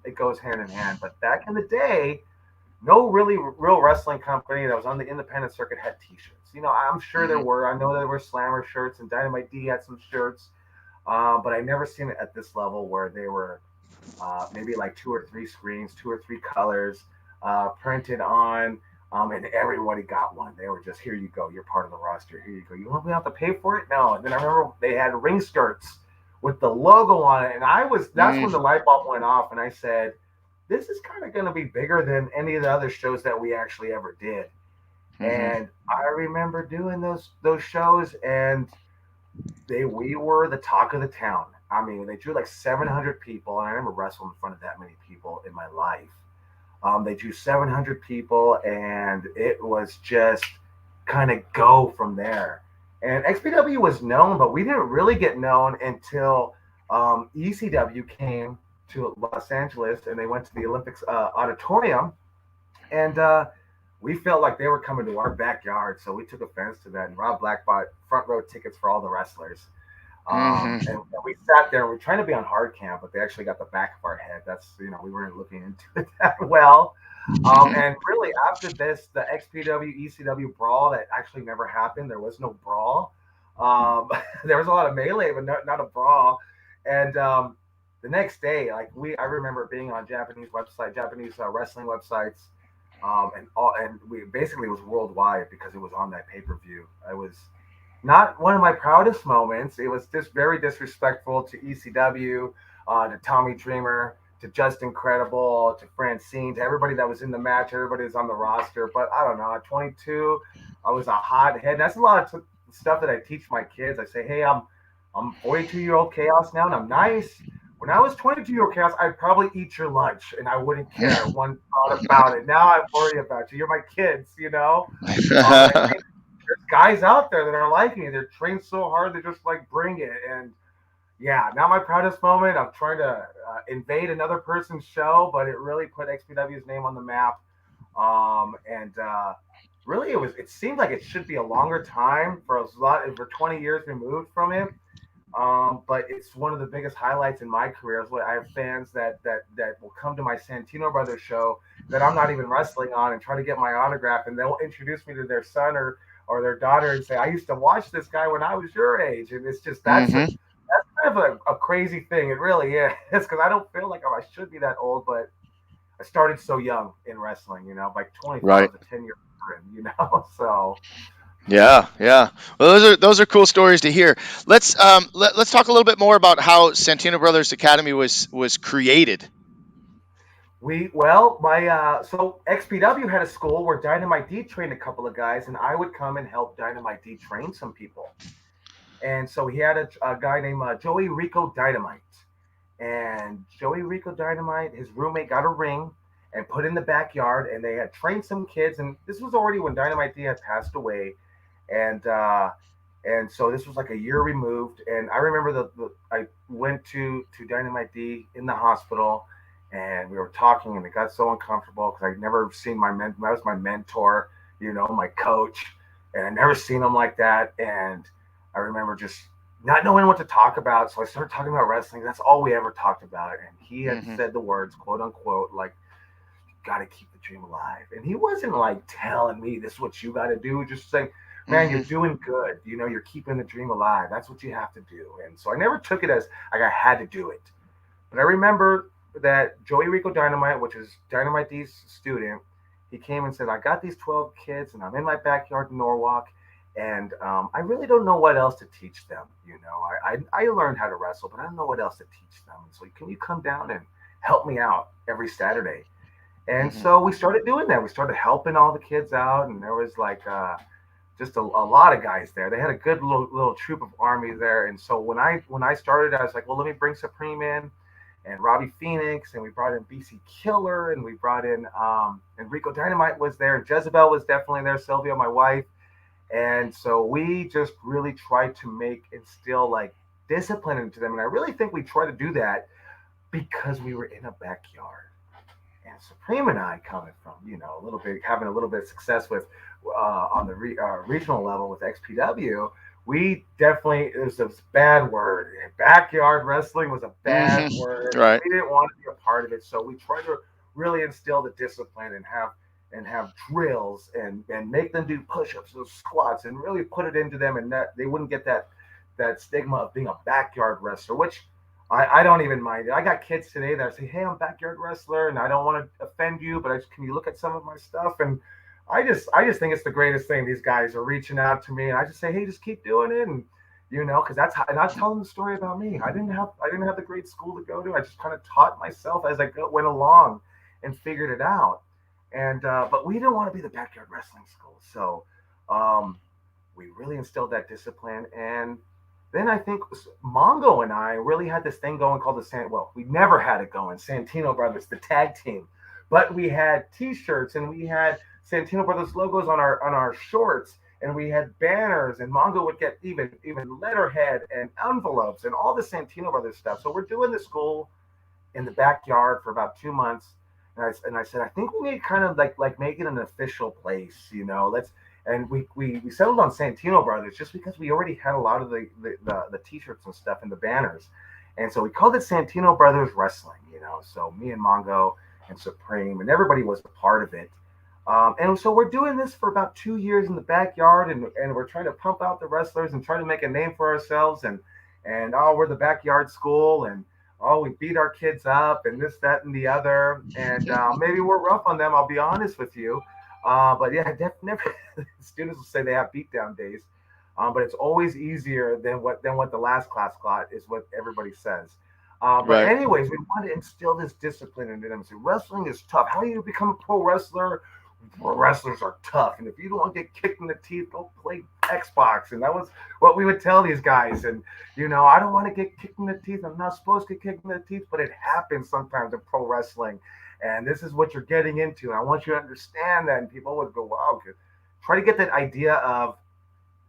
it goes hand in hand. But back in the day, no really real wrestling company that was on the independent circuit had T-shirts. I'm sure there Hmm. were. I know there were Slammer shirts, and Dynamite D had some shirts, but I never seen it at this level where they were maybe like 2 or 3 screens, 2 or 3 colors printed on. And everybody got one. They were just, here you go, you're part of the roster. Here you go. You want me to have to pay for it? No. And then I remember they had ring skirts with the logo on it, and that's when the Mm, light bulb went off, and I said, this is kind of going to be bigger than any of the other shows that we actually ever did. mm-hmm. And I remember doing those shows, and we were the talk of the town. I mean, they drew like 700 people, and I never wrestled in front of that many people in my life. They drew 700 people, and it was just kind of go from there. And XPW was known, but we didn't really get known until ECW came to Los Angeles, and they went to the Olympics auditorium, and we felt like they were coming to our backyard, so we took offense to that. And Rob Black bought front row tickets for all the wrestlers. Mm-hmm. And we sat there. We were trying to be on hard cam, but they actually got the back of our head. That's, we weren't looking into it that well. And really, after this, the XPW ECW brawl that actually never happened. There was no brawl. There was a lot of melee, but not a brawl. And the next day, I remember being on Japanese wrestling websites, and we basically, it was worldwide because it was on that pay per view. I was not one of my proudest moments. It was just very disrespectful to ECW, to Tommy Dreamer, to Just Incredible, to Francine, to everybody that was in the match, everybody was on the roster. But I don't know, at 22, I was a hothead. That's a lot of stuff that I teach my kids. I say, hey, I'm 42-year-old Chaos now, and I'm nice. When I was 22-year-old Chaos, I'd probably eat your lunch, and I wouldn't care one thought about it. Now I worry about you. You're my kids. And there's guys out there that are like me. They're trained so hard, they just like bring it. And yeah, not my proudest moment. I'm trying to invade another person's show, but it really put XPW's name on the map. And really, it seemed like it should be a longer time for 20 years removed from it. But it's one of the biggest highlights in my career. I have fans that will come to my Santino Brothers show that I'm not even wrestling on and try to get my autograph, and they'll introduce me to their son or their daughter and say, I used to watch this guy when I was your age. And it's just, Mm-hmm. that's kind of a crazy thing. It really is, because I don't feel like I should be that old, but I started so young in wrestling, by 25, I Right. was a 10-year veteran. So Yeah, yeah. Well, those are cool stories to hear. Let's talk a little bit more about how Santino Brothers Academy was created. so XPW had a school where Dynamite D trained a couple of guys, and I would come and help Dynamite D train some people. And so he had a guy named Joey Rico Dynamite. And Joey Rico Dynamite, his roommate got a ring and put in the backyard, and they had trained some kids. And this was already when Dynamite D had passed away. And so this was like a year removed. And I remember I went to Dynamite D in the hospital, and we were talking, and it got so uncomfortable because I'd never seen that was my mentor, my coach, and I'd never seen him like that. And I remember just not knowing what to talk about. So I started talking about wrestling. That's all we ever talked about. And he had Mm-hmm. said the words, quote unquote, like, got to keep the dream alive. And he wasn't like telling me this is what you got to do, just saying, man, you're Mm-hmm. doing good. You're keeping the dream alive. That's what you have to do. And so I never took it as like I had to do it. But I remember that Joey Rico Dynamite, which is Dynamite D's student, he came and said, I got these 12 kids, and I'm in my backyard in Norwalk, and I really don't know what else to teach them. I learned how to wrestle, but I don't know what else to teach them. So can you come down and help me out every Saturday? And Mm-hmm. so we started doing that. We started helping all the kids out, and there was like just a lot of guys there. They had a good little troop of army there. And so when I started, I was like, well, let me bring Supreme in and Robbie Phoenix, and we brought in BC Killer, and we brought in and Rico Dynamite was there, and Jezebel was definitely there, Sylvia, my wife. And so we just really tried to instill like discipline into them. And I really think we try to do that because we were in a backyard. And Supreme and I, coming from a little bit, having a little bit of success with on the regional level with XPW, we definitely, it was a bad word. Backyard wrestling was a bad word. Mm-hmm. Right. We didn't want to be a part of it, so we tried to really instill the discipline and have drills and make them do push-ups and squats and really put it into them, and that they wouldn't get that stigma of being a backyard wrestler, which I don't even mind it. I got kids today that say, hey, I'm a backyard wrestler, and I don't want to offend you, but can you look at some of my stuff? And I just think it's the greatest thing. These guys are reaching out to me, and I just say, hey, just keep doing it, and because that's how. And I tell them the story about me. I didn't have the great school to go to. I just kind of taught myself as went along, and figured it out. And but we didn't want to be the backyard wrestling school, so um, we really instilled that discipline. And then I think Mongo and I really had this thing going called the Well, we never had it going. Santino Brothers, the tag team, but we had T-shirts and we had Santino Brothers logos on our shorts, and we had banners. And Mongo would get even letterhead and envelopes and all the Santino Brothers stuff. So we're doing the school in the backyard for about 2 months. And I said, I think we need kind of like make it an official place, Let's and we settled on Santino Brothers just because we already had a lot of the t-shirts and stuff and the banners. And so we called it Santino Brothers Wrestling. So me and Mongo and Supreme and everybody was a part of it. And so we're doing this for about 2 years in the backyard, and we're trying to pump out the wrestlers and trying to make a name for ourselves. And oh, we're the backyard school, and oh, we beat our kids up, and this, that, and the other. And maybe we're rough on them. I'll be honest with you. But yeah, never. Students will say they have beatdown days, but it's always easier than what the last class got is what everybody says. But Right. anyways, we want to instill this discipline into them. So wrestling is tough. How do you become a pro wrestler? Pro wrestlers are tough, and if you don't want to get kicked in the teeth, go play Xbox. And that was what we would tell these guys. And I don't want to get kicked in the teeth. I'm not supposed to get kicked in the teeth, but it happens sometimes in pro wrestling. And this is what you're getting into. And I want you to understand that. And people would go, wow, try to get that idea of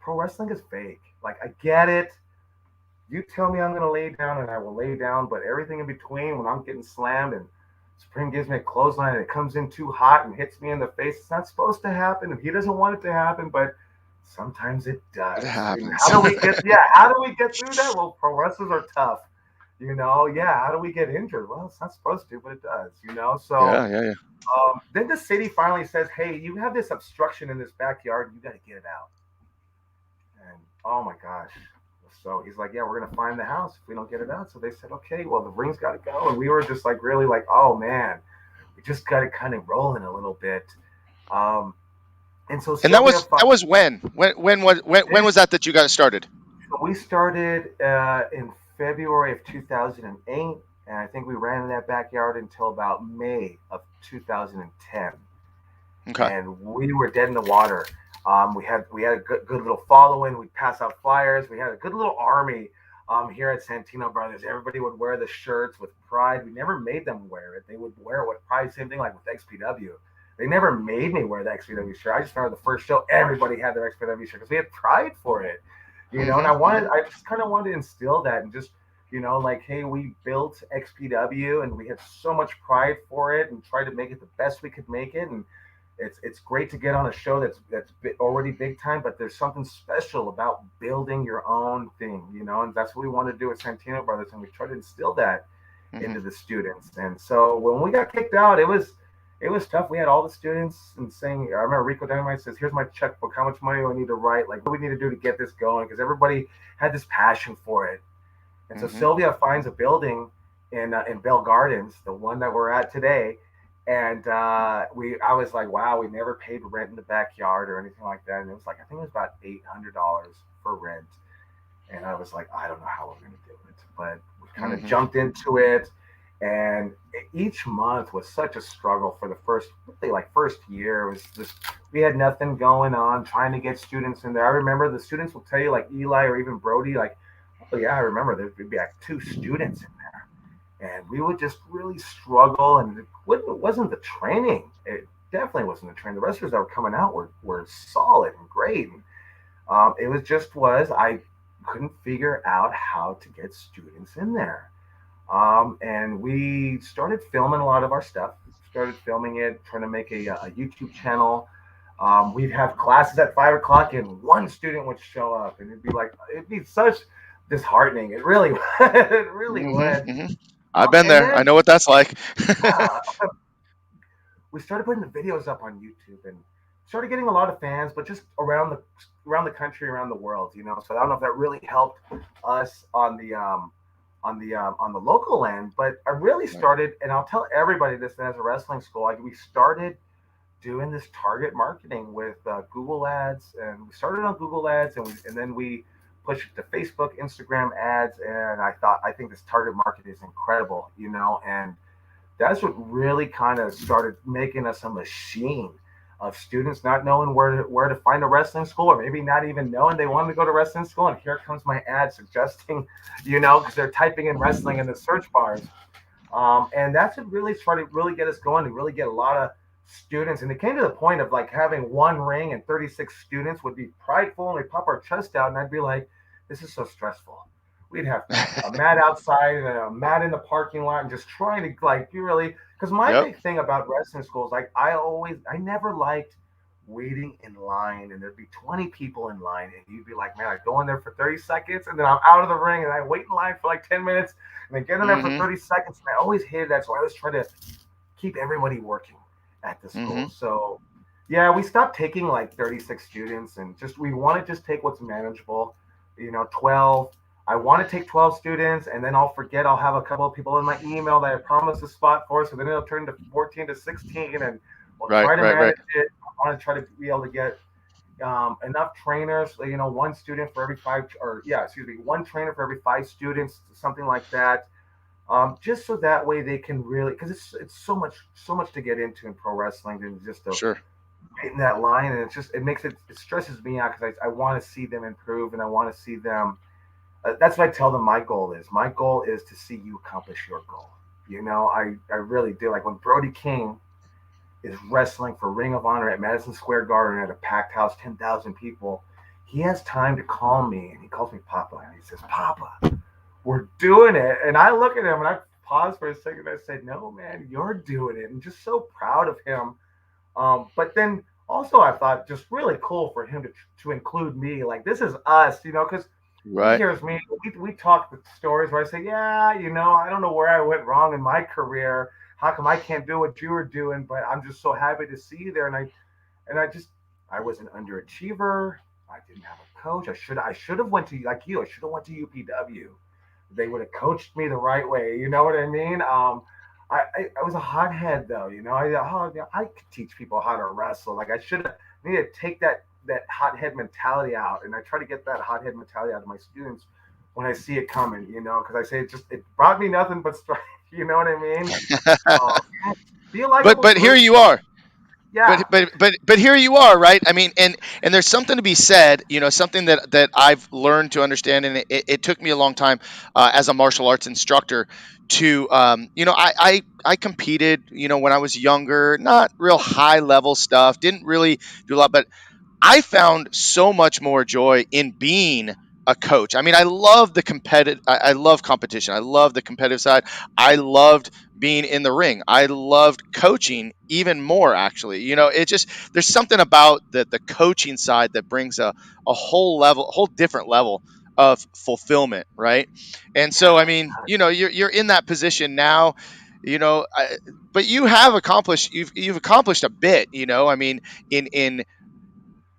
pro wrestling is fake. Like, I get it. You tell me I'm going to lay down, and I will lay down. But everything in between, when I'm getting slammed and Supreme gives me a clothesline and it comes in too hot and hits me in the face, it's not supposed to happen. And he doesn't want it to happen, but sometimes it It does. And happens. how do we get through that? Well, pro wrestlers are tough. How do we get injured? Well, it's not supposed to, but it does. So Yeah, yeah, yeah. then the city finally says, hey, you have this obstruction in this backyard. You got to get it out. And oh my gosh. So he's like, yeah, we're going to find the house if we don't get it out. So they said, okay, well, the ring's got to go. And we were just like, really like, oh man, we just got it kind of rolling a little bit. Um, and so And that Sylvia, was that was when was that you got started? we started in February of 2008. And I think we ran in that backyard until about May of 2010. Okay. And we were dead in the water. We had a good little following. We'd pass out flyers. We had a good little army here at Santino Brothers. Everybody would wear the shirts with pride. We never made them wear it. They would wear it with pride. Same thing like with XPW. They never made me wear the XPW shirt. I just remember the first show, everybody had their XPW shirt because we had pride for it. And I just kind of wanted to instill that and just, like, hey, we built XPW and we had so much pride for it and tried to make it the best we could make it. And it's great to get on a show that's already big time, but there's something special about building your own thing, and that's what we want to do at Santino Brothers, and we try to instill that Hmm. into the students. And so when we got kicked out, it was tough. We had all the students and saying, I remember Rico Dynamite says, "Here's my checkbook. How much money do I need to write? Like, what do we need to do to get this going?" Because everybody had this passion for it. And so Hmm. Sylvia finds a building in Bell Gardens, the one that we're at today. And I was like, wow, we never paid rent in the backyard or anything like that. And it was like, I think it was about $800 for rent. And I was like, I don't know how we're going to do it, but we kind of Hmm. jumped into it. And each month was such a struggle for the first year. It was just, we had nothing going on, trying to get students in there. I remember the students will tell you, like Eli or even Brody, like, oh yeah, I remember there would be like two students in there, and we would just really struggle. And it wasn't the training. It definitely wasn't the training. The wrestlers that were coming out were solid and great. And, it was just was I couldn't figure out how to get students in there. And we started filming a lot of our stuff. Started filming it, trying to make a YouTube channel. We'd have classes at 5 o'clock, and one student would show up, and it'd be such disheartening. It really, it really Hmm. would. Hmm. I've been And there. I then know what that's like. we started putting the videos up on YouTube and started getting a lot of fans, but just around the country, around the world. So I don't know if that really helped us on the local end, but I really Right. started, and I'll tell everybody this that has a wrestling school. Like, we started doing this target marketing with Google Ads, and we started on Google Ads, and then we pushed it to Facebook, Instagram ads, and I think this target market is incredible, and that's what really kind of started making us a machine of students not knowing where to find a wrestling school, or maybe not even knowing they wanted to go to wrestling school. And here comes my ad suggesting, because they're typing in wrestling in the search bars. And that's what really started really get us going to really get a lot of students. And it came to the point of like having one ring and 36 students would be prideful, and we'd pop our chest out, and I'd be like, this is so stressful. We'd have a mat outside and a mat in the parking lot, and just trying to like be really, because my Yep. big thing about wrestling schools, like I never liked waiting in line, and there'd be 20 people in line, and you'd be like, man, I go in there for 30 seconds and then I'm out of the ring, and I wait in line for like 10 minutes and then get in there for Mm-hmm. 30 seconds. And I always hated that. So I always try to keep everybody working at the Mm-hmm. school. So yeah, we stopped taking like 36 students, and we want to just take what's manageable, 12. I want to take 12 students, and then I'll forget. I'll have a couple of people in my email that I promised a spot for. So then it'll turn to 14 to 16, and we'll Right. try to Right. Right. manage it. I want to try to be able to get enough trainers, one student for every five, or yeah, excuse me, one trainer for every 5 students, something like that. Just so that way they can really, because it's so much to get into in pro wrestling than just to Sure. wait in that line, and it stresses me out because I want to see them improve, and I want to see them. That's what I tell them. My goal is to see you accomplish your goal. I really do. Like when Brody King is wrestling for Ring of Honor at Madison Square Garden at a packed house, 10,000 people. He has time to call me, and he calls me Papa, and he says, Papa, we're doing it. And I look at him, and I pause for a second. I said, no, man, you're doing it. And just so proud of him. But then also I thought just really cool for him to include me. Like, this is us, because he Right. hears me. We talk the stories where I say, yeah, I don't know where I went wrong in my career. How come I can't do what you were doing? But I'm just so happy to see you there. I was an underachiever. I didn't have a coach. I should have went to, like you. I should have went to UPW. They would have coached me the right way. You know what I mean? I was a hothead though. I could teach people how to wrestle. Like I should have needed to take that hothead mentality out, and I try to get that hothead mentality out of my students when I see it coming. Because I say it brought me nothing but strife. You know what I mean? Uh, be a likable But here group. you are. Yeah. But here you are, right? I mean, and there's something to be said, something that I've learned to understand, and it took me a long time as a martial arts instructor to, I competed, when I was younger, not real high level stuff, didn't really do a lot, but I found so much more joy in being a coach. I mean, I love the competitive. I love competition. I love the competitive side. I loved being in the ring. I loved coaching even more. Actually, it just there's something about the coaching side that brings a whole different level of fulfillment, right? And so, I mean, you're in that position now. You know, I, but you've accomplished a bit. I mean, in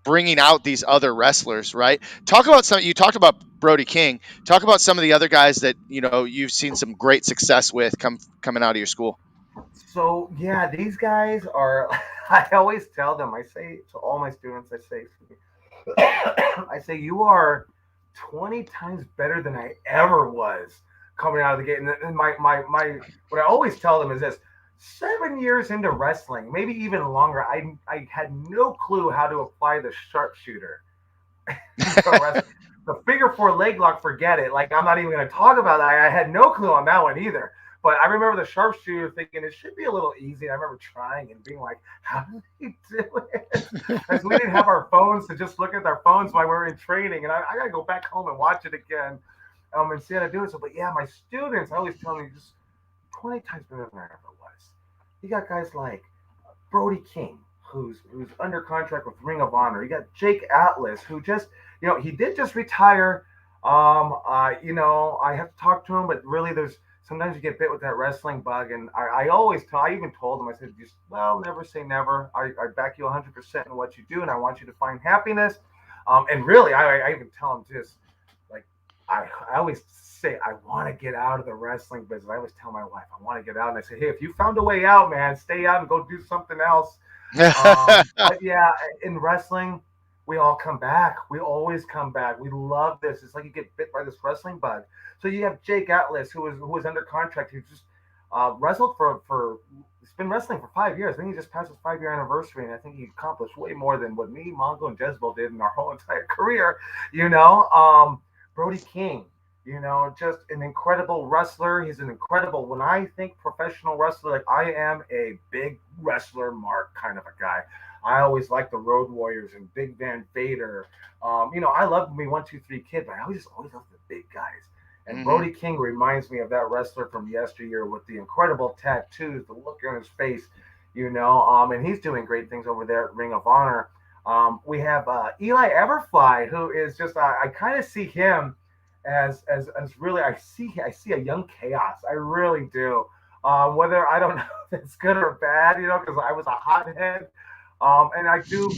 bringing out these other wrestlers, right? Talk about some. You talked about Brody King. Talk about some of the other guys that you've seen some great success with coming out of your school. So yeah, these guys are. I always tell them. I say to all my students, I say you are 20 times better than I ever was coming out of the gate. And my what I always tell them is this: 7 years into wrestling, maybe even longer, I had no clue how to apply the sharpshooter in pro wrestling. The figure four leg lock, forget it. Like I'm not even going to talk about that. I had no clue on that one either. But I remember the sharpshooter thinking it should be a little easy. I remember trying and being like, "How do they do it?" As we didn't have our phones to just look at our phones while we were in training, and I got to go back home and watch it again, and see how to do it. So, but yeah, my students, I always tell them just 20 times better than I ever was. You got guys like Brody King, who's under contract with Ring of Honor. You got Jake Atlas, who just he did just retire. I have to talk to him, but really, there's sometimes you get bit with that wrestling bug, and I always tell. I even told him, I said, just never say never. I back you 100% in what you do, and I want you to find happiness. And really, I even tell him just like I always say I want to get out of the wrestling business. I always tell my wife I want to get out, and I say, hey, if you found a way out, man, stay out and go do something else. But yeah, in wrestling, we all come back. We always come back. We love this. It's like you get bit by this wrestling bug. So you have Jake Atlas, who was under contract. He just wrestled for. He's been wrestling for 5 years. I think he just passed his 5 year anniversary, and I think he accomplished way more than what me, Mongo, and Jezebel did in our whole entire career. You know, Brody King. You know, just an incredible wrestler. He's an incredible. When I think professional wrestler, like I am a big wrestler mark kind of a guy. I always liked the Road Warriors and Big Van Vader. You know, I loved me 1, 2, 3 Kid, but I always loved the big guys. And Hmm. Brody King reminds me of that wrestler from yesteryear with the incredible tattoos, the look on his face, you know. And he's doing great things over there at Ring of Honor. We have Eli Everfly, who is just I kind of see him as really I see a young chaos. I really do. Whether I don't know if it's good or bad, you know, because I was a hothead. And I do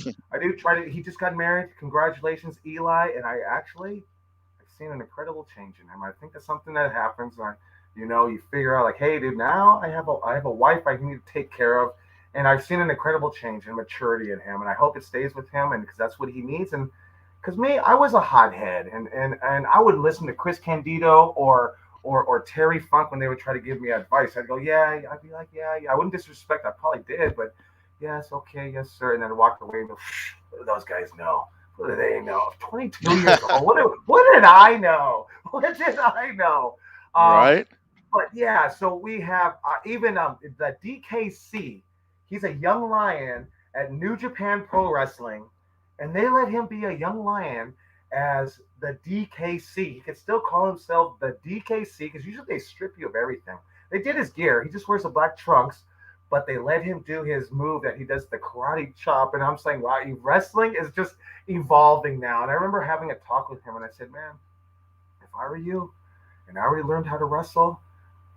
try to. He just got married. Congratulations, Eli. And I've seen an incredible change in him. I think that's something that happens. You figure out like, hey, dude, now I have a wife I need to take care of, and I've seen an incredible change and maturity in him, and I hope it stays with him, and because that's what he needs. And because me, I was a hothead, and I would listen to Chris Candido or Terry Funk when they would try to give me advice. I'd go, yeah. I'd be like, yeah, yeah. I wouldn't disrespect. I probably did, but yes, okay, yes, sir. And then walk away and go, what do those guys know? What do they know? 22 years old. What did I know? What did I know? Um, Right. but yeah, so we have even the DKC. He's a young lion at New Japan Pro Wrestling, and they let him be a young lion as the DKC. He could still call himself the DKC because usually they strip you of everything. They did his gear. He just wears the black trunks, but they let him do his move that he does the karate chop. And I'm saying, wow, wrestling is just evolving now. And I remember having a talk with him, and I said, man, if I were you, and I already learned how to wrestle,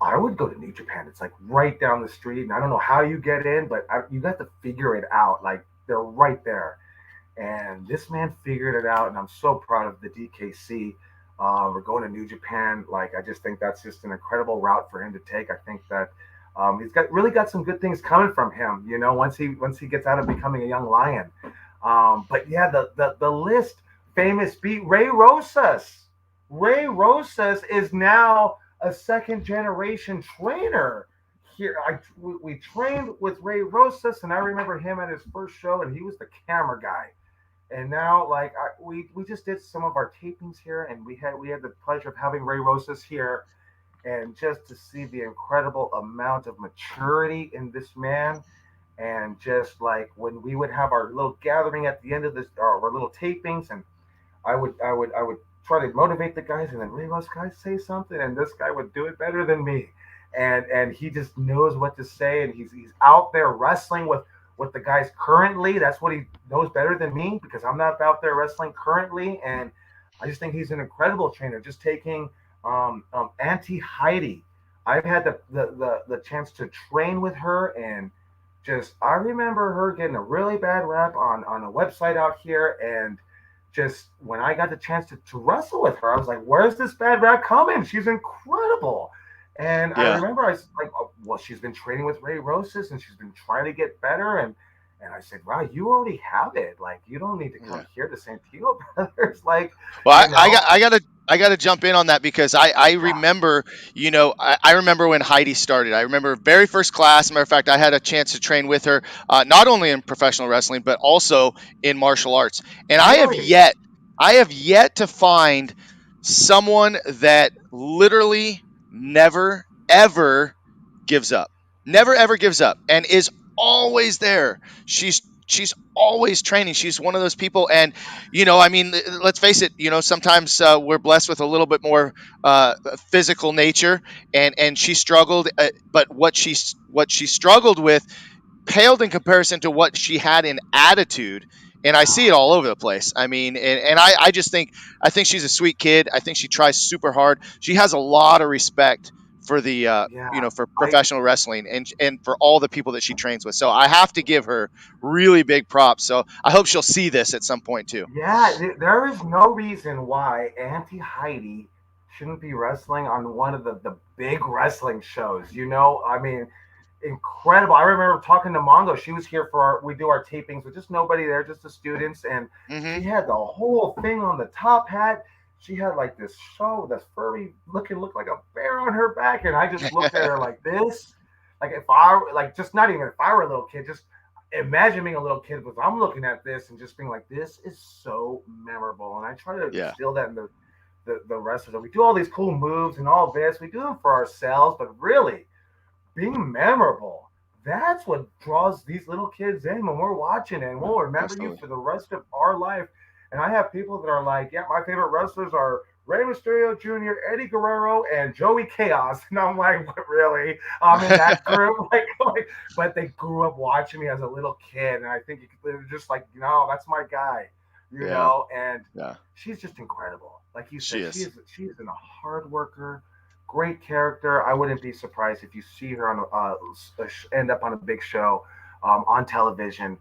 I would go to New Japan. It's like right down the street, and I don't know how you get in, but you got to figure it out. Like they're right there, and this man figured it out, and I'm so proud of the DKC. We're going to New Japan. Like I just think that's just an incredible route for him to take. I think that he's got some good things coming from him. You know, once he gets out of becoming a young lion. But yeah, the list famous beat Ray Rosas. Ray Rosas is now a second generation trainer. Here, we trained with Ray Rosas, and I remember him at his first show, and he was the camera guy. And now, like we just did some of our tapings here, and we had the pleasure of having Ray Rosas here, and just to see the incredible amount of maturity in this man, and just like when we would have our little gathering at the end of this, our little tapings, and I would try to motivate the guys, and then Ray Rosas, guys say something, and this guy would do it better than me, and he just knows what to say, and he's out there wrestling with the guys currently. That's what he knows better than me because I'm not out there wrestling currently, and I just think he's an incredible trainer. Just taking Auntie Heidi, I've had the chance to train with her, and just I remember her getting a really bad rap on a website out here, and just when I got the chance to wrestle with her, I was like, "Where's this bad rap coming? She's incredible." And I Yeah. remember I was like, oh, "Well, she's been training with Ray Rosas, and she's been trying to get better." And I said, "Wow, you already have it. Like, you don't need to come Yeah. here to Santino Brothers." Like, Well, you know, I gotta jump in on that because I yeah, remember, I remember when Heidi started. I remember very first class. Matter of fact, I had a chance to train with her, not only in professional wrestling but also in martial arts. And really, I have yet to find someone that literally never ever gives up, never ever gives up, and is always there. She's always training. She's one of those people, and I mean, let's face it. Sometimes we're blessed with a little bit more physical nature, and she struggled. But what she struggled with paled in comparison to what she had in attitude. And I see it all over the place. I mean, and I just think she's a sweet kid. I think she tries super hard. She has a lot of respect for the yeah, for I professional wrestling and for all the people that she trains with. So I have to give her really big props. So I hope she'll see this at some point too. yeah, there is no reason why Auntie Heidi shouldn't be wrestling on one of the big wrestling shows. You know, I mean, incredible. I remember talking to Mongo. She was here for we do our tapings with just nobody there, just the students, and she Mm-hmm. had the whole thing on the top hat. She had like this this furry look like a bear on her back, and I just looked at her like this, like if I like just not even if I were a little kid, just imagine being a little kid because I'm looking at this and just being like, this is so memorable, and I try to Yeah. instill that in the rest of it. We do all these cool moves and all this. We do them for ourselves, but really being memorable. That's what draws these little kids in when we're watching it. And we'll remember you Absolutely. for the rest of our life. And I have people that are like, yeah, my favorite wrestlers are Rey Mysterio Jr., Eddie Guerrero, and Joey Chaos. And I'm like, what, really? I'm in that group. But they grew up watching me as a little kid. And I think they're just like, no, that's my guy, Yeah. And Yeah. she's just incredible. Like you She said, is. she's a hard worker, great character. I wouldn't be surprised if you see her on end up on a big show on television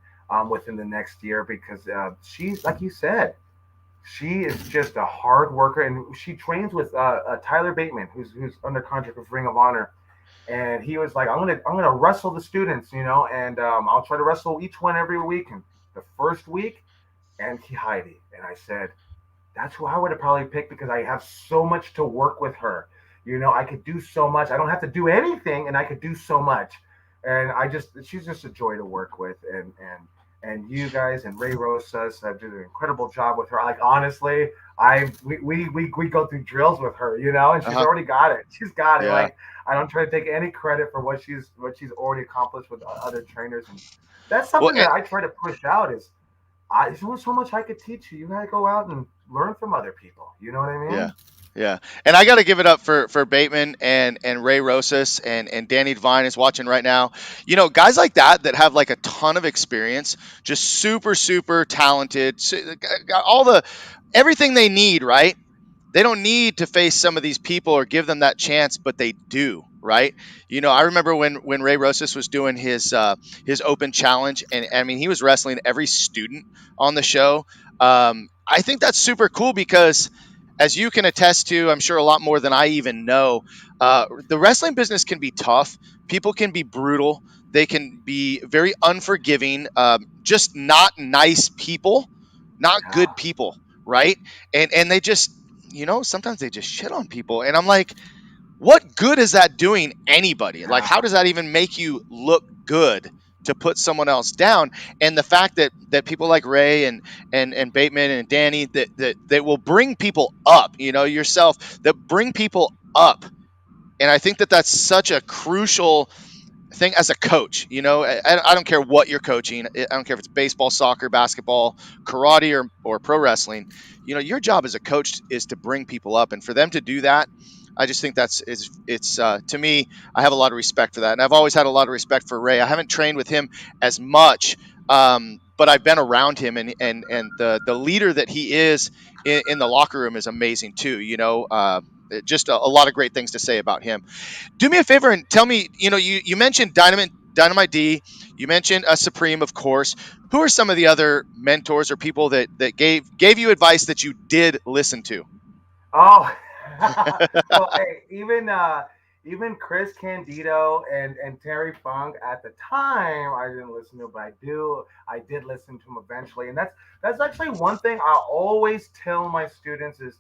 within the next year because she's like you said, she is just a hard worker, and she trains with Tyler Bateman, who's under contract with Ring of Honor. And he was like, I'm gonna wrestle the students, and I'll try to wrestle each one every week. And the first week, Auntie Heidi, and I said, that's who I would have probably picked because I have so much to work with her. I could do so much. I don't have to do anything, and I could do so much. And she's just a joy to work with. And you guys and Ray Rosas have did an incredible job with her. Like honestly, we go through drills with her, and she's Uh-huh. already got it. She's got it. Yeah. Like I don't try to take any credit for what she's already accomplished with other trainers, and that's Well, something that I try to push out is there's only so much I could teach you. You gotta go out and learn from other people. You know what I yeah. mean? Yeah. And I got to give it up for Bateman and Ray Rosas and Danny Devine is watching right now. Guys like that have like a ton of experience, just super super talented, got all the everything they need, right? They don't need to face some of these people or give them that chance, but they do, right? I remember when Ray Rosas was doing his open challenge, and I mean he was wrestling every student on the show. I think that's super cool because, as you can attest to, I'm sure a lot more than I even know. The wrestling business can be tough. People can be brutal. They can be very unforgiving. Just not nice people, not Yeah. good people, right? And they just sometimes they just shit on people. And I'm like, what good is that doing anybody? Like, Yeah. how does that even make you look good to put someone else down? And the fact that people like Ray and Bateman and Danny that will bring people up, yourself, that bring people up. And I think that's such a crucial thing as a coach. I don't care what you're coaching. I don't care if it's baseball, soccer, basketball, karate, or pro wrestling. Your job as a coach is to bring people up, and for them to do that, I just think it's to me. I have a lot of respect for that, and I've always had a lot of respect for Ray. I haven't trained with him as much, but I've been around him, and the leader that he is in the locker room is amazing too. Just a lot of great things to say about him. Do me a favor and tell me, you mentioned Dynamite D, you mentioned a Supreme, of course. Who are some of the other mentors or people that gave you advice that you did listen to? Oh. Well, hey, even Chris Candido and Terry Funk at the time I didn't listen to, but I did listen to him eventually, and that's actually one thing I always tell my students is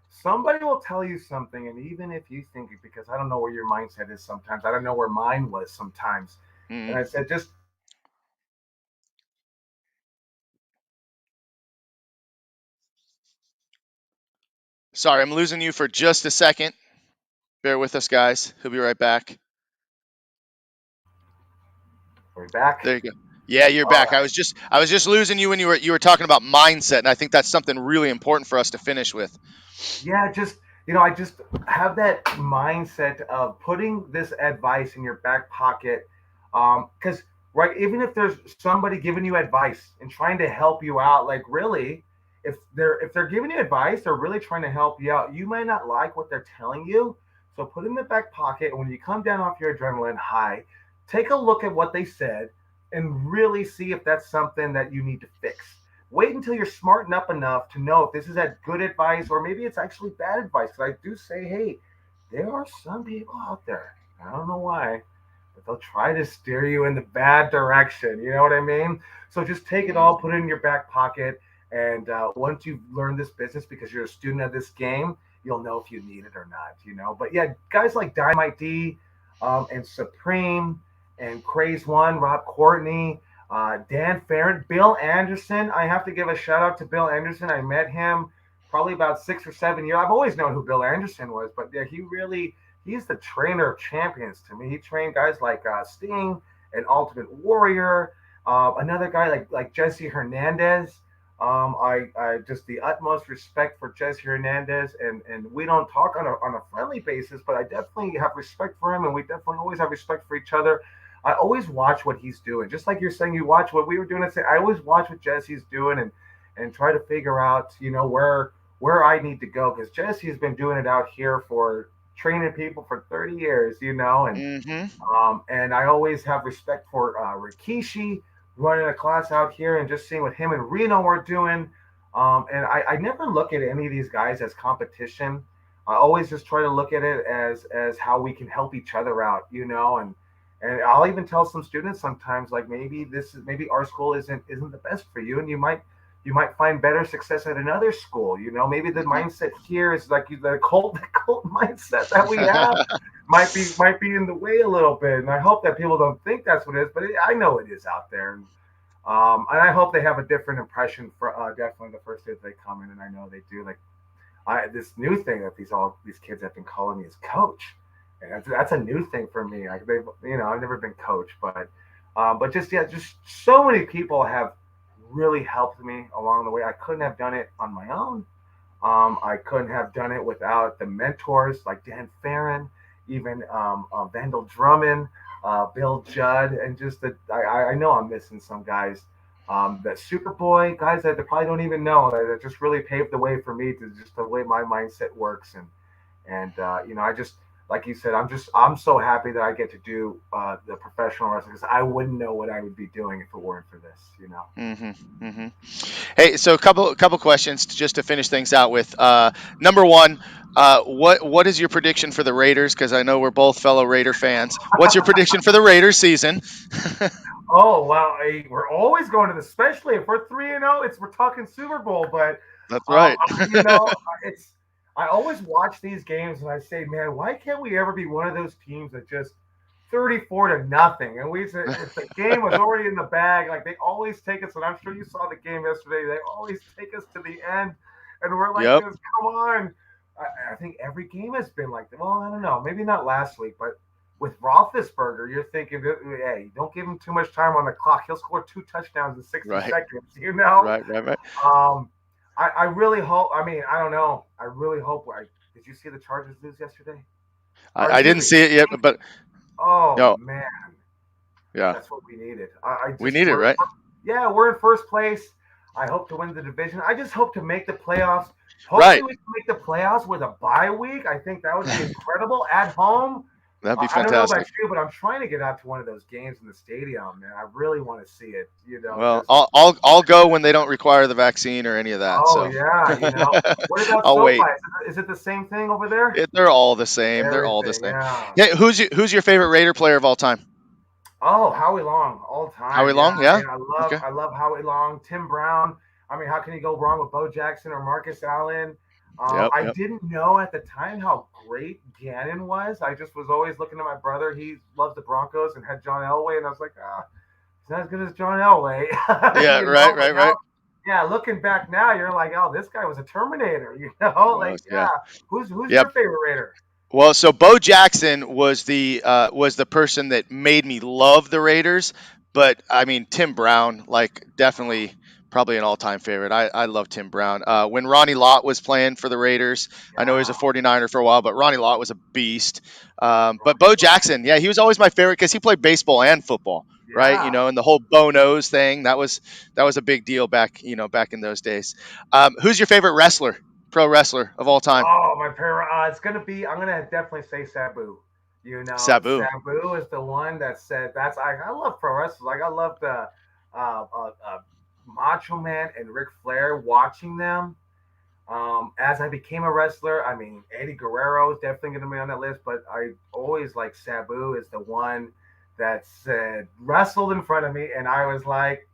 somebody will tell you something, and even if you think it, because I don't know where your mindset is sometimes, I don't know where mine was sometimes, and Mm. I said just Sorry, I'm losing you for just a second. Bear with us, guys. He'll be right back. we're back. There you go. Yeah, you're All back. right. I was just losing you when you were talking about mindset, and I think that's something really important for us to finish with. Yeah, just I just have that mindset of putting this advice in your back pocket, because right, even if there's somebody giving you advice and trying to help you out, like really, if they're giving you advice, they're really trying to help you out. You might not like what they're telling you, so put it in the back pocket. And when you come down off your adrenaline high, take a look at what they said and really see if that's something that you need to fix. Wait until you're smart enough to know if this is that good advice or maybe it's actually bad advice. Because I do say, hey, there are some people out there. I don't know why, but they'll try to steer you in the bad direction. You know what I mean? So just take it Mm. all, put it in your back pocket, and once you've learned this business, because you're a student of this game, you'll know if you need it or not. But yeah, guys like Dynamite D, and Supreme, and Craze One, Rob Courtney, Dan Farron, Bill Anderson. I have to give a shout out to Bill Anderson. I met him probably about 6 or 7 years. I've always known who Bill Anderson was, but yeah, he's the trainer of champions to me. He trained guys like Sting and Ultimate Warrior. Another guy like Jesse Hernandez. I just the utmost respect for Jesse Hernandez, and we don't talk on a friendly basis, but I definitely have respect for him, and we definitely always have respect for each other. I always watch what he's doing, just like you're saying you watch what we were doing. I always watch what Jesse's doing, and try to figure out where I need to go, because Jesse has been doing it out here for training people for 30 years, Hmm. and I always have respect for Rikishi running a class out here and just seeing what him and Reno are doing. And I never look at any of these guys as competition. I always just try to look at it as how we can help each other out, and I'll even tell some students sometimes, like, maybe our school isn't the best for you, and you might find better success at another school. Maybe the Hmm. mindset here is like the cult mindset that we have might be in the way a little bit, and I hope that people don't think that's what it is, but I know it is out there, and I hope they have a different impression for definitely the first day that they come in, and I know they do. Like, this new thing that these kids have been calling me is coach, and that's a new thing for me. Like, I've never been coach, but just, yeah, just so many people have really helped me along the way. I couldn't have done it on my own. I couldn't have done it without the mentors like Dan Farron, even Vandal Drummond, Bill Judd, and just I know I'm missing some guys. That Superboy guys that they probably don't even know that just really paved the way for me to just the way my mindset works, and I just, like you said, I'm so happy that I get to do the professional wrestling, because I wouldn't know what I would be doing if it weren't for this. Hmm. Hmm. Hey, so a couple questions just to finish things out with. Number one, what is your prediction for the Raiders? Because I know we're both fellow Raider fans. What's your prediction for the Raiders season? Oh well, we're always going to the, especially if we're 3-0. We're talking Super Bowl, but That's right. it's I always watch these games and I say, man, why can't we ever be one of those teams that just 34-0, and if the game was already in the bag, like they always take us, and I'm sure you saw the game yesterday. They always take us to the end, and we're like, Yep. just come on. I think every game has been like that. Well, I don't know, maybe not last week, but with Roethlisberger, you're thinking, hey, don't give him too much time on the clock. He'll score 2 touchdowns in 60 Right. seconds. Right. Right. Right. Um, I really hope. I mean, I don't know. I really hope. Did you see the Chargers lose yesterday? Or I excuse didn't me. see it yet, but Oh no. man, Yeah. that's what we needed. I We just need it, right? yeah, we're in first place. I hope to win the division. I just hope to make the playoffs. Hopefully, Right. we can make the playoffs with a bye week. I think that would be incredible at home. That'd be I don't know about fantastic. you, but I'm trying to get out to one of those games in the stadium, man. I really want to see it. Well, Just I'll go when they don't require the vaccine or any of that. oh So yeah. What about I'll SoFi? wait. Is it the same thing over there? They're all the same. They're all the Everything, same. yeah. Yeah. Who's your favorite Raider player of all time? Oh, Howie Long, all Howie time. Yeah, Long. Yeah. Okay. I love Howie Long, Tim Brown. I mean, how can you go wrong with Bo Jackson or Marcus Allen? Yep. I Yep. didn't know at the time how great Gannon was. I just was always looking at my brother. He loves the Broncos and had John Elway, and I was like, he's not as good as John Elway, Yeah. Right. But Right. now, Right. yeah, looking back now, you're like, oh, this guy was a Terminator. Like, Was. yeah. Yeah. Who's Yep. your favorite Raider? Well, so Bo Jackson was the person that made me love the Raiders, but I mean Tim Brown, like definitely probably an all-time favorite. I love Tim Brown. When Ronnie Lott was playing for the Raiders, I know he was a Yeah, 49er for a while, but Ronnie Lott was a beast. But Bo Jackson, yeah, he was always my favorite because he played baseball and football, right? yeah. And the whole Bo nose thing that was a big deal back in those days. Who's your favorite pro wrestler of all time? Oh, my parent. It's gonna be. I'm gonna definitely say Sabu. Sabu. Sabu is the one that said that's. I love pro wrestling. Like, I love the Macho Man and Ric Flair. Watching them as I became a wrestler. I mean, Eddie Guerrero is definitely gonna be on that list, but I always like Sabu is the one that said wrestled in front of me, and I was like,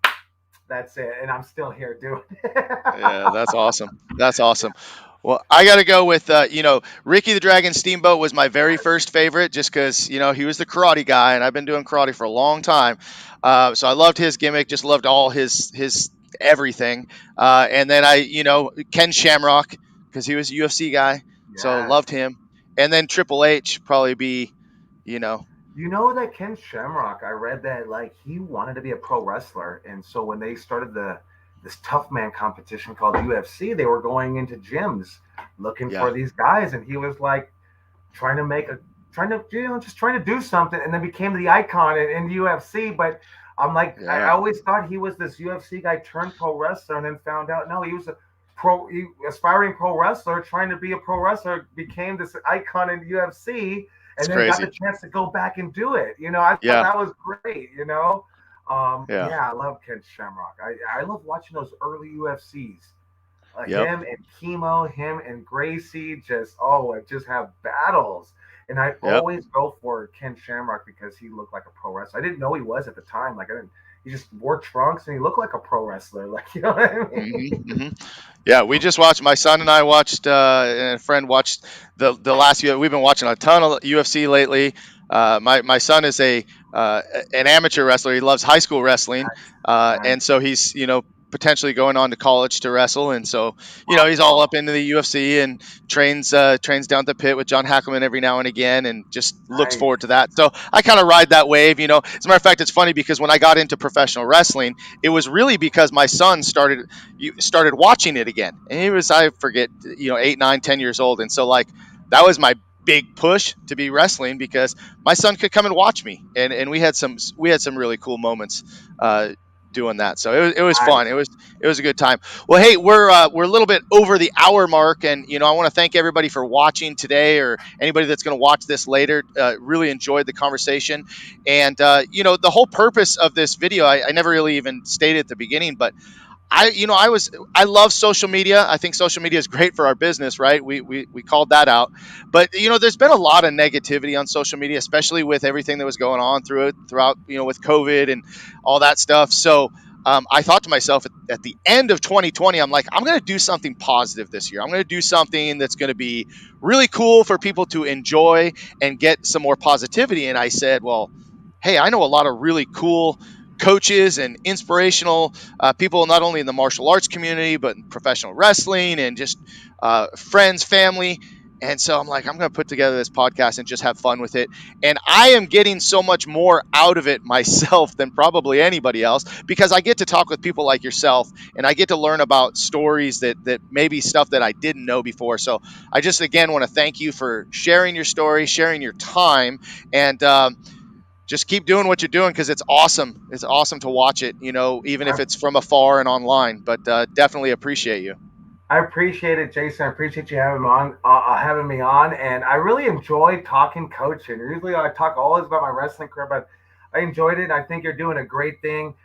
that's it, and I'm still here doing it. Yeah, that's awesome. That's awesome. Well, I got to go with Ricky the Dragon Steamboat was my very first favorite, just because he was the karate guy, and I've been doing karate for a long time. So I loved his gimmick, just loved all his everything. And then Ken Shamrock, because he was a UFC guy, so Yes. loved him. And then Triple H probably be, you know, You know that Ken Shamrock, I read that like he wanted to be a pro wrestler, and so when they started this tough man competition called UFC, they were going into gyms looking yeah, for these guys, and he was like trying to make a trying to just trying to do something, and then became the icon in UFC. But I'm like, I yeah, always thought he was this UFC guy turned pro wrestler, and then found out no, he was a aspiring pro wrestler trying to be a pro wrestler, became this icon in UFC, it's and then got the crazy. chance to go back and do it. I thought Yeah, that was great. yeah, Yeah, I love Ken Shamrock. I love watching those early UFCs. yep, Him and Chemo, him and Gracie, just have battles. And I yep. always go for Ken Shamrock because he looked like a pro wrestler. I didn't know he was at the time. Like I didn't. He just wore trunks and he looked like a pro wrestler. Like you know what I mean? Hmm. Yeah, we just watched. My son and I watched, and a friend watched the last year. We've been watching a ton of UFC lately. My son is an amateur wrestler. He loves high school wrestling, and Nice. so he's potentially going on to college to wrestle, and so he's all Oh, up into the UFC and trains down at the pit with John Hackleman every now and again, and just looks forward to nice. that. So I kind of ride that wave. As a matter of fact, it's funny because when I got into professional wrestling, it was really because my son started watching it again, and he was, I forget, 8, 9, 10 years old, and so like that was my big push to be wrestling because my son could come and watch me, and we had some really cool moments uh, doing that. So it was fun. Nice. It was a good time. Well, hey, we're a little bit over the hour mark, and I want to thank everybody for watching today, or anybody that's going to watch this later. Really enjoyed the conversation, and the whole purpose of this video, I never really even stated at the beginning, but I love social media. I think social media is great for our business, right? We called that out. But there's been a lot of negativity on social media, especially with everything that was going on throughout, with COVID and all that stuff. So I thought to myself at the end of 2020, I'm like, I'm going to do something positive this year. I'm going to do something that's going to be really cool for people to enjoy and get some more positivity. And I said, well, hey, I know a lot of really cool coaches and inspirational people, not only in the martial arts community, but in professional wrestling and just friends, family. And so I'm like, I'm going to put together this podcast and just have fun with it. And I am getting so much more out of it myself than probably anybody else because I get to talk with people like yourself and I get to learn about stories that maybe stuff that I didn't know before. So I just, again, want to thank you for sharing your story, sharing your time, and just keep doing what you're doing because it's awesome. It's awesome to watch it, even if I, it's from afar and online. But definitely appreciate you. I appreciate it, Jason. I appreciate you having me on, and I really enjoy talking coaching. Usually, I talk always about my wrestling career, but I enjoyed it. I think you're doing a great thing.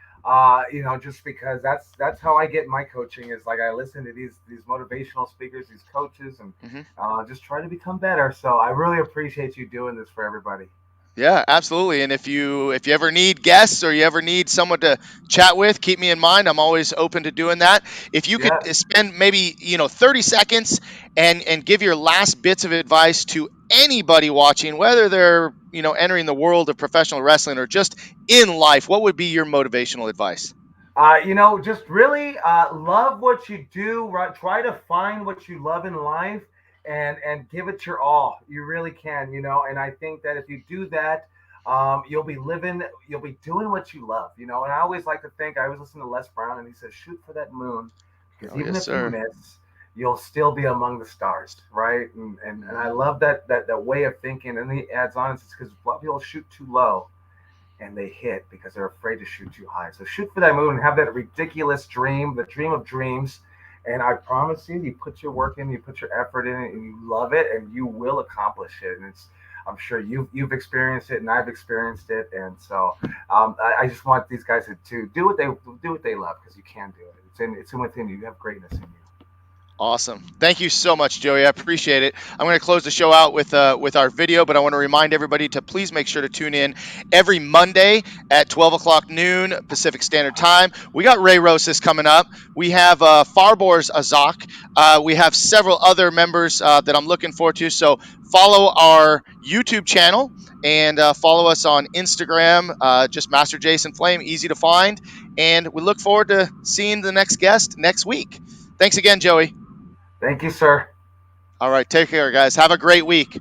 Just because that's how I get my coaching is like I listen to these motivational speakers, these coaches, and Hmm. just try to become better. So I really appreciate you doing this for everybody. Yeah, absolutely. And if you ever need guests or you ever need someone to chat with, keep me in mind. I'm always open to doing that. If you could Yeah. spend maybe 30 seconds and give your last bits of advice to anybody watching, whether they're entering the world of professional wrestling or just in life, what would be your motivational advice? Just really love what you do. Right, try to find what you love in life and give it your all. You really can, And I think that if you do that, you'll be doing what you love, And I always like to think. I was listening to Les Brown, and he says, "Shoot for that moon, because Oh even yes, if you sir. miss, you'll still be among the stars, right?" And I Hmm. love that way of thinking. And he adds on, it's because a lot of people shoot too low and they hit because they're afraid to shoot too high. So shoot for that moon and have that ridiculous dream, the dream of dreams. And I promise you, you put your work in, you put your effort in it, and you love it, and you will accomplish it. And I'm sure you've experienced it, and I've experienced it. And so I just want these guys to do what they love because you can do it. It's in within you. You have greatness in you. Awesome. Thank you so much, Joey. I appreciate it. I'm going to close the show out with our video, but I want to remind everybody to please make sure to tune in every Monday at 12 o'clock noon Pacific Standard Time. We got Ray Rosas coming up. We have Farbor's Azak. We have several other members that I'm looking forward to. So follow our YouTube channel and follow us on Instagram. Just Master Jason Flame, easy to find. And we look forward to seeing the next guest next week. Thanks again, Joey. Thank you, sir. All right. Take care, guys. Have a great week.